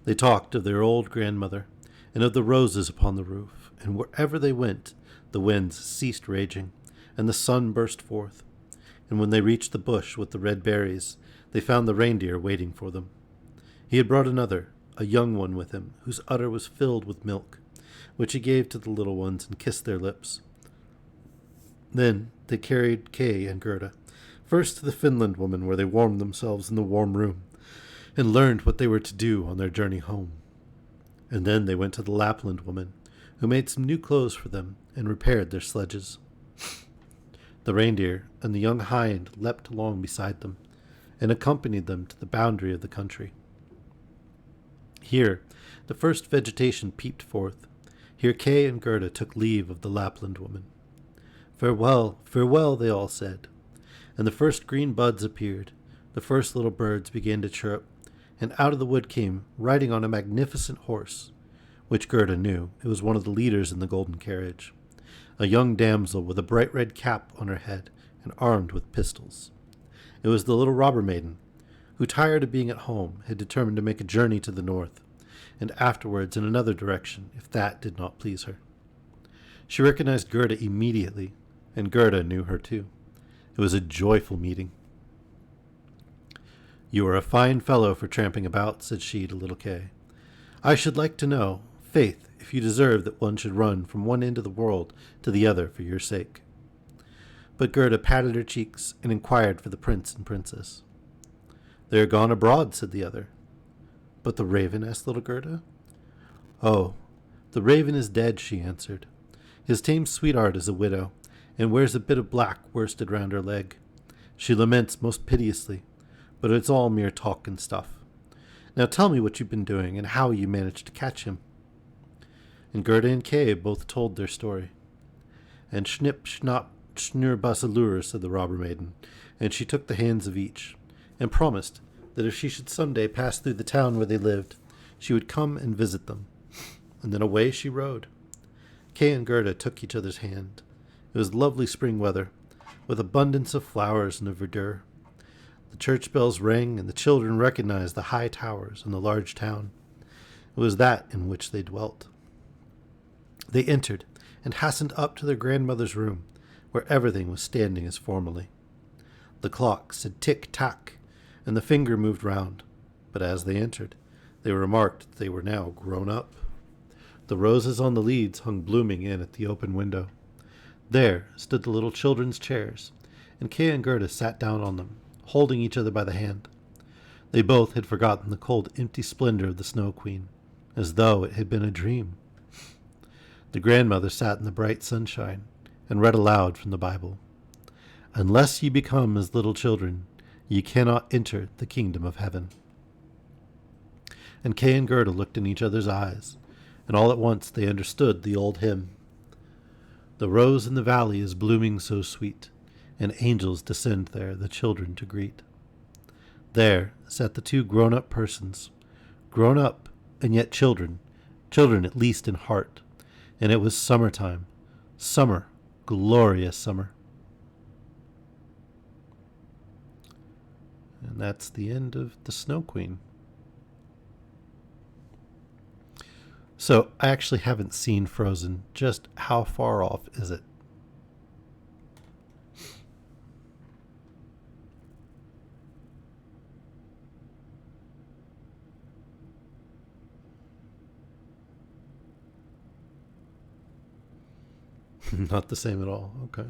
They talked of their old grandmother and of the roses upon the roof, and wherever they went, the winds ceased raging, and the sun burst forth. And when they reached the bush with the red berries, they found the reindeer waiting for them. He had brought another, a young one, with him, whose udder was filled with milk, which he gave to the little ones and kissed their lips. Then they carried Kay and Gerda, first to the Finland woman, where they warmed themselves in the warm room, and learned what they were to do on their journey home. And then they went to the Lapland woman, who made some new clothes for them and repaired their sledges. The reindeer and the young hind leapt along beside them, and accompanied them to the boundary of the country. Here the first vegetation peeped forth. Here Kay and Gerda took leave of the Lapland woman. "Farewell, farewell," they all said. And the first green buds appeared, the first little birds began to chirp, and out of the wood came, riding on a magnificent horse, which Gerda knew. It was one of the leaders in the golden carriage, a young damsel with a bright red cap on her head and armed with pistols. It was the little robber maiden, who, tired of being at home, had determined to make a journey to the north, and afterwards in another direction, if that did not please her. She recognized Gerda immediately, and Gerda knew her too. It was a joyful meeting. "You are a fine fellow for tramping about," said she to little Kay. "I should like to know, faith, if you deserve that one should run from one end of the world to the other for your sake." But Gerda patted her cheeks and inquired for the prince and princess. "They are gone abroad," said the other. "But the raven?" asked little Gerda. "Oh, the raven is dead," she answered. "His tame sweetheart is a widow, and wears a bit of black worsted round her leg. She laments most piteously, but it's all mere talk and stuff. Now tell me what you've been doing, and how you managed to catch him." And Gerda and Kay both told their story. "And Schnipp, Schnapp, Schnurrbasselur," said the robber maiden, and she took the hands of each, and promised that if she should some day pass through the town where they lived, she would come and visit them. And then away she rode. Kay and Gerda took each other's hand. It was lovely spring weather, with abundance of flowers and of verdure. The church bells rang, and the children recognized the high towers and the large town. It was that in which they dwelt. They entered, and hastened up to their grandmother's room, where everything was standing as formerly. The clock said tick-tack, and the finger moved round, but as they entered, they remarked that they were now grown up. The roses on the leads hung blooming in at the open window. There stood the little children's chairs, and Kay and Gerda sat down on them, holding each other by the hand. They both had forgotten the cold, empty splendor of the Snow Queen, as though it had been a dream. The grandmother sat in the bright sunshine, and read aloud from the Bible. "Unless ye become as little children, ye cannot enter the kingdom of heaven." And Kay and Gerda looked in each other's eyes, and all at once they understood the old hymn. "The rose in the valley is blooming so sweet, and angels descend there the children to greet." There sat the two grown-up persons, grown up and yet children, children at least in heart, and it was summertime, summer, glorious summer. And that's the end of The Snow Queen. So I actually haven't seen Frozen. Just how far off is it? Not the same at all. Okay.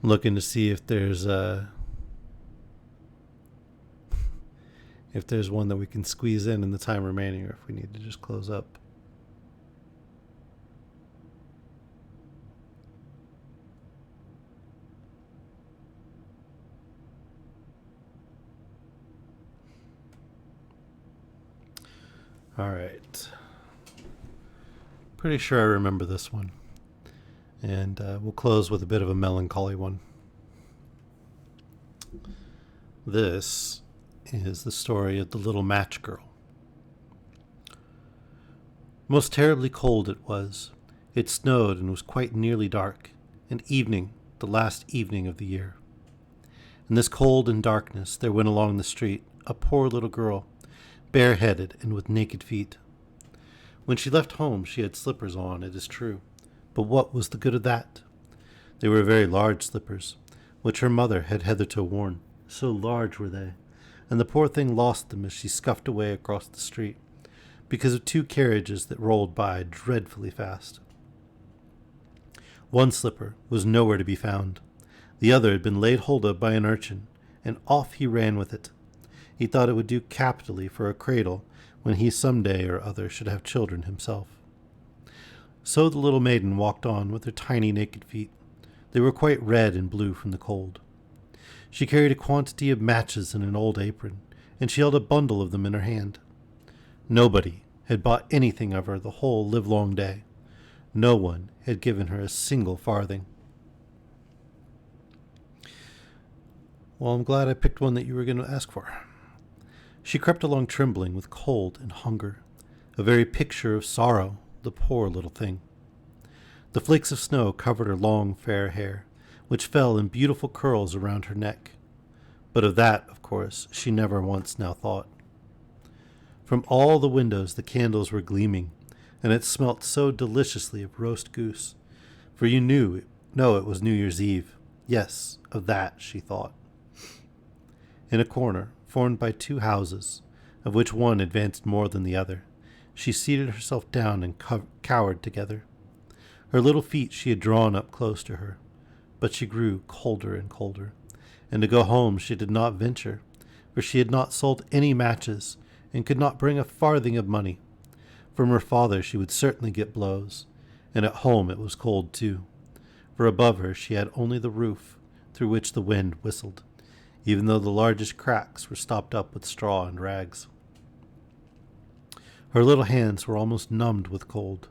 Looking to see if there's one that we can squeeze in the time remaining, or if we need to just close up. All right. Pretty sure I remember this one. And we'll close with a bit of a melancholy one. This is the story of the little match girl. Most terribly cold it was. It snowed and was quite nearly dark, and evening, the last evening of the year. In this cold and darkness there went along the street a poor little girl, bareheaded and with naked feet. When she left home she had slippers on, it is true, but what was the good of that? They were very large slippers, which her mother had hitherto worn. So large were they, and the poor thing lost them as she scuffed away across the street, because of two carriages that rolled by dreadfully fast. One slipper was nowhere to be found. The other had been laid hold of by an urchin, and off he ran with it. He thought it would do capitally for a cradle when he some day or other should have children himself. So the little maiden walked on with her tiny naked feet. They were quite red and blue from the cold. She carried a quantity of matches in an old apron, and she held a bundle of them in her hand. Nobody had bought anything of her the whole livelong day. No one had given her a single farthing. Well, I'm glad I picked one that you were going to ask for. She crept along trembling with cold and hunger, a very picture of sorrow, the poor little thing. The flakes of snow covered her long fair hair, which fell in beautiful curls around her neck. But of that, of course, she never once now thought. From all the windows the candles were gleaming, and it smelt so deliciously of roast goose, for it was New Year's Eve. Yes, of that she thought. In a corner, formed by two houses, of which one advanced more than the other, she seated herself down and cowered together. Her little feet she had drawn up close to her, but she grew colder and colder, and to go home she did not venture, for she had not sold any matches, and could not bring a farthing of money. From her father she would certainly get blows, and at home it was cold too, for above her she had only the roof, through which the wind whistled, even though the largest cracks were stopped up with straw and rags. Her little hands were almost numbed with cold.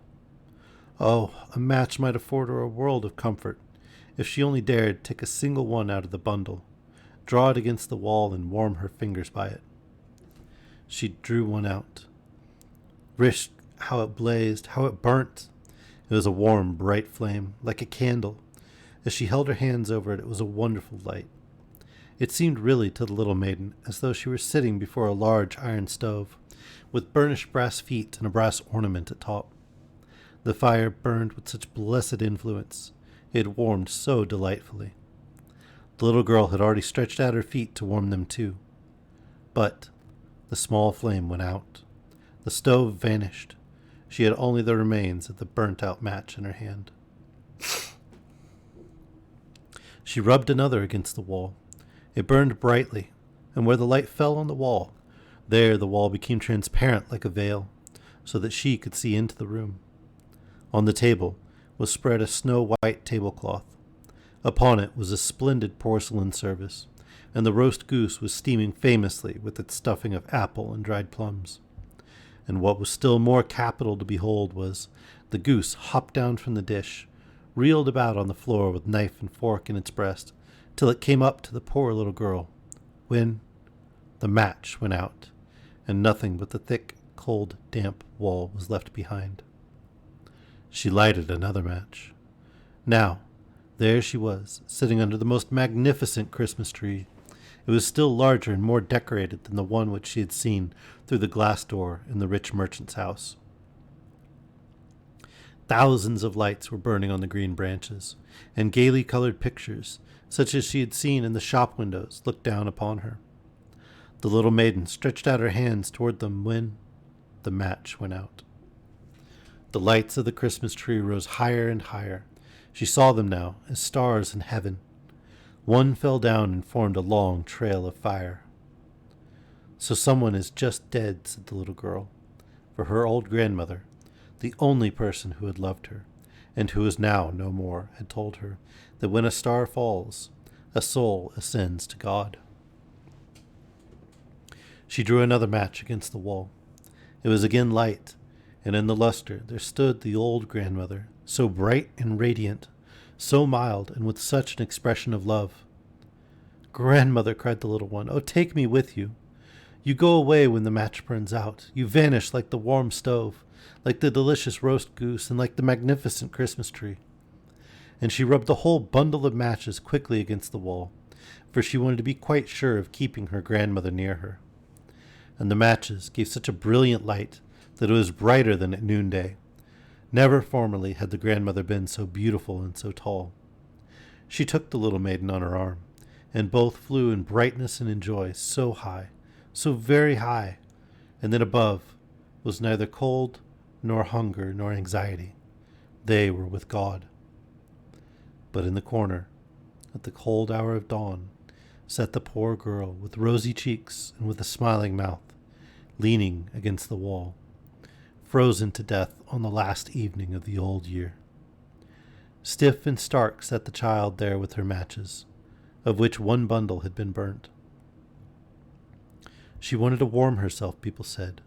Oh, a match might afford her a world of comfort, if she only dared take a single one out of the bundle, draw it against the wall, and warm her fingers by it. She drew one out. Wrished, how it blazed, how it burnt! It was a warm, bright flame, like a candle. As she held her hands over it, it was a wonderful light. It seemed really to the little maiden as though she were sitting before a large iron stove, with burnished brass feet and a brass ornament at top. The fire burned with such blessed influence. It warmed so delightfully. The little girl had already stretched out her feet to warm them too. But the small flame went out. The stove vanished. She had only the remains of the burnt-out match in her hand. She rubbed another against the wall. It burned brightly, and where the light fell on the wall, there the wall became transparent like a veil, so that she could see into the room. On the table was spread a snow-white tablecloth. Upon it was a splendid porcelain service, and the roast goose was steaming famously with its stuffing of apple and dried plums. And what was still more capital to behold was the goose hopped down from the dish, reeled about on the floor with knife and fork in its breast, till it came up to the poor little girl, when the match went out, and nothing but the thick, cold, damp wall was left behind. She lighted another match. Now, there she was, sitting under the most magnificent Christmas tree. It was still larger and more decorated than the one which she had seen through the glass door in the rich merchant's house. Thousands of lights were burning on the green branches, and gaily colored pictures, such as she had seen in the shop windows, looked down upon her. The little maiden stretched out her hands toward them when the match went out. The lights of the Christmas tree rose higher and higher. She saw them now as stars in heaven. One fell down and formed a long trail of fire. So someone is just dead, said the little girl, for her old grandmother, the only person who had loved her, and who is now no more, had told her that when a star falls, a soul ascends to God. She drew another match against the wall. It was again light, and in the luster there stood the old grandmother, so bright and radiant, so mild, and with such an expression of love. Grandmother, cried the little one, oh, take me with you. You go away when the match burns out. You vanish like the warm stove, like the delicious roast goose, and like the magnificent Christmas tree. And she rubbed the whole bundle of matches quickly against the wall, for she wanted to be quite sure of keeping her grandmother near her. And the matches gave such a brilliant light that it was brighter than at noonday. Never formerly had the grandmother been so beautiful and so tall. She took the little maiden on her arm, and both flew in brightness and in joy so high, so very high, and then above was neither cold, nor hunger, nor anxiety. They were with God. But in the corner, at the cold hour of dawn, sat the poor girl with rosy cheeks and with a smiling mouth, leaning against the wall, frozen to death on the last evening of the old year. Stiff and stark sat the child there with her matches, of which one bundle had been burnt. She wanted to warm herself, people said.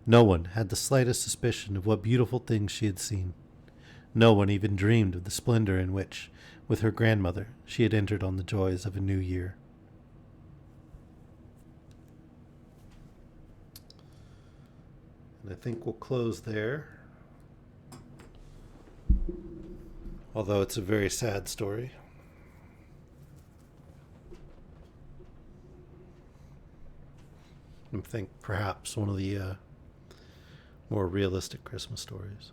No one had the slightest suspicion of what beautiful things she had seen. No one even dreamed of the splendor in which, with her grandmother, she had entered on the joys of a new year. And I think we'll close there. Although it's a very sad story. think perhaps one of the more realistic Christmas stories.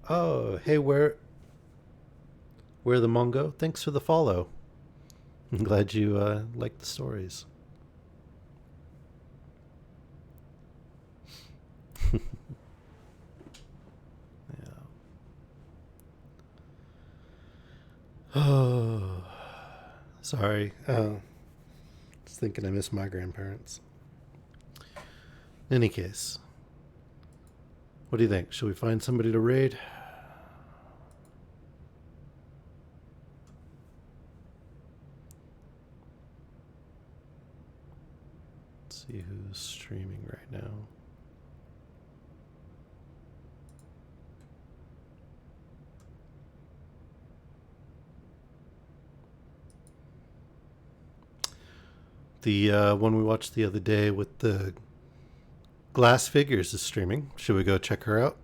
Oh, hey, where the Mongo? Thanks for the follow. I'm glad you like the stories. Yeah. Oh, sorry. Just thinking I miss my grandparents. In any case, what do you think? Should we find somebody to raid? Let's see who's streaming right now. The one we watched the other day with the glass figures is streaming. Should we go check her out?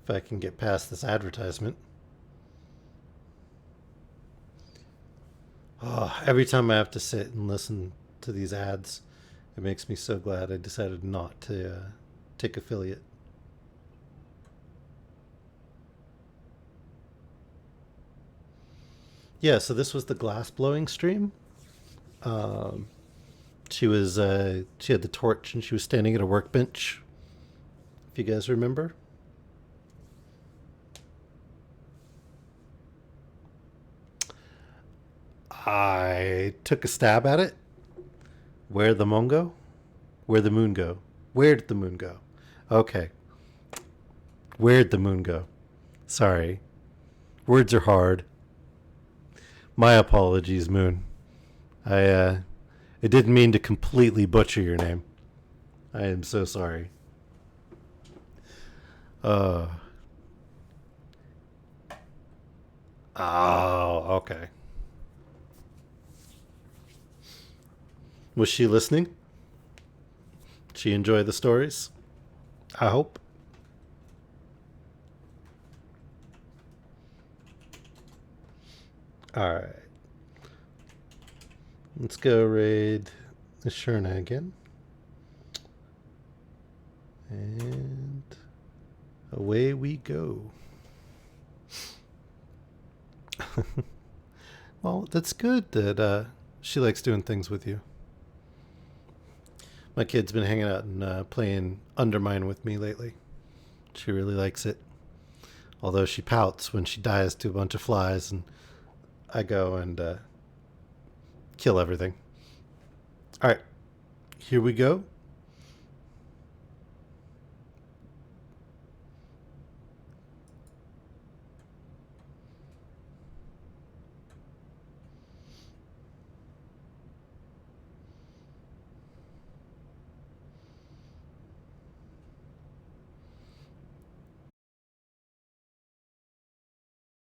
If I can get past this advertisement. Oh, every time I have to sit and listen to these ads, it makes me so glad I decided not to take affiliate. Yeah, so this was the glass blowing stream. Um, she had the torch and she was standing at a workbench. If you guys remember. I took a stab at it. Where'd the moon go? Where'd the moon go? Where'd the moon go? Okay. Where'd the moon go? Sorry. Words are hard. My apologies, Moon. I didn't mean to completely butcher your name. I am so sorry. Uh oh, okay. Was she listening? She enjoyed the stories? I hope. Alright. Let's go raid Sherna again. And away we go. Well, that's good that she likes doing things with you. My kid's been hanging out and playing Undermine with me lately. She really likes it. Although she pouts when she dies to a bunch of flies and I go and kill everything. Alright, here we go.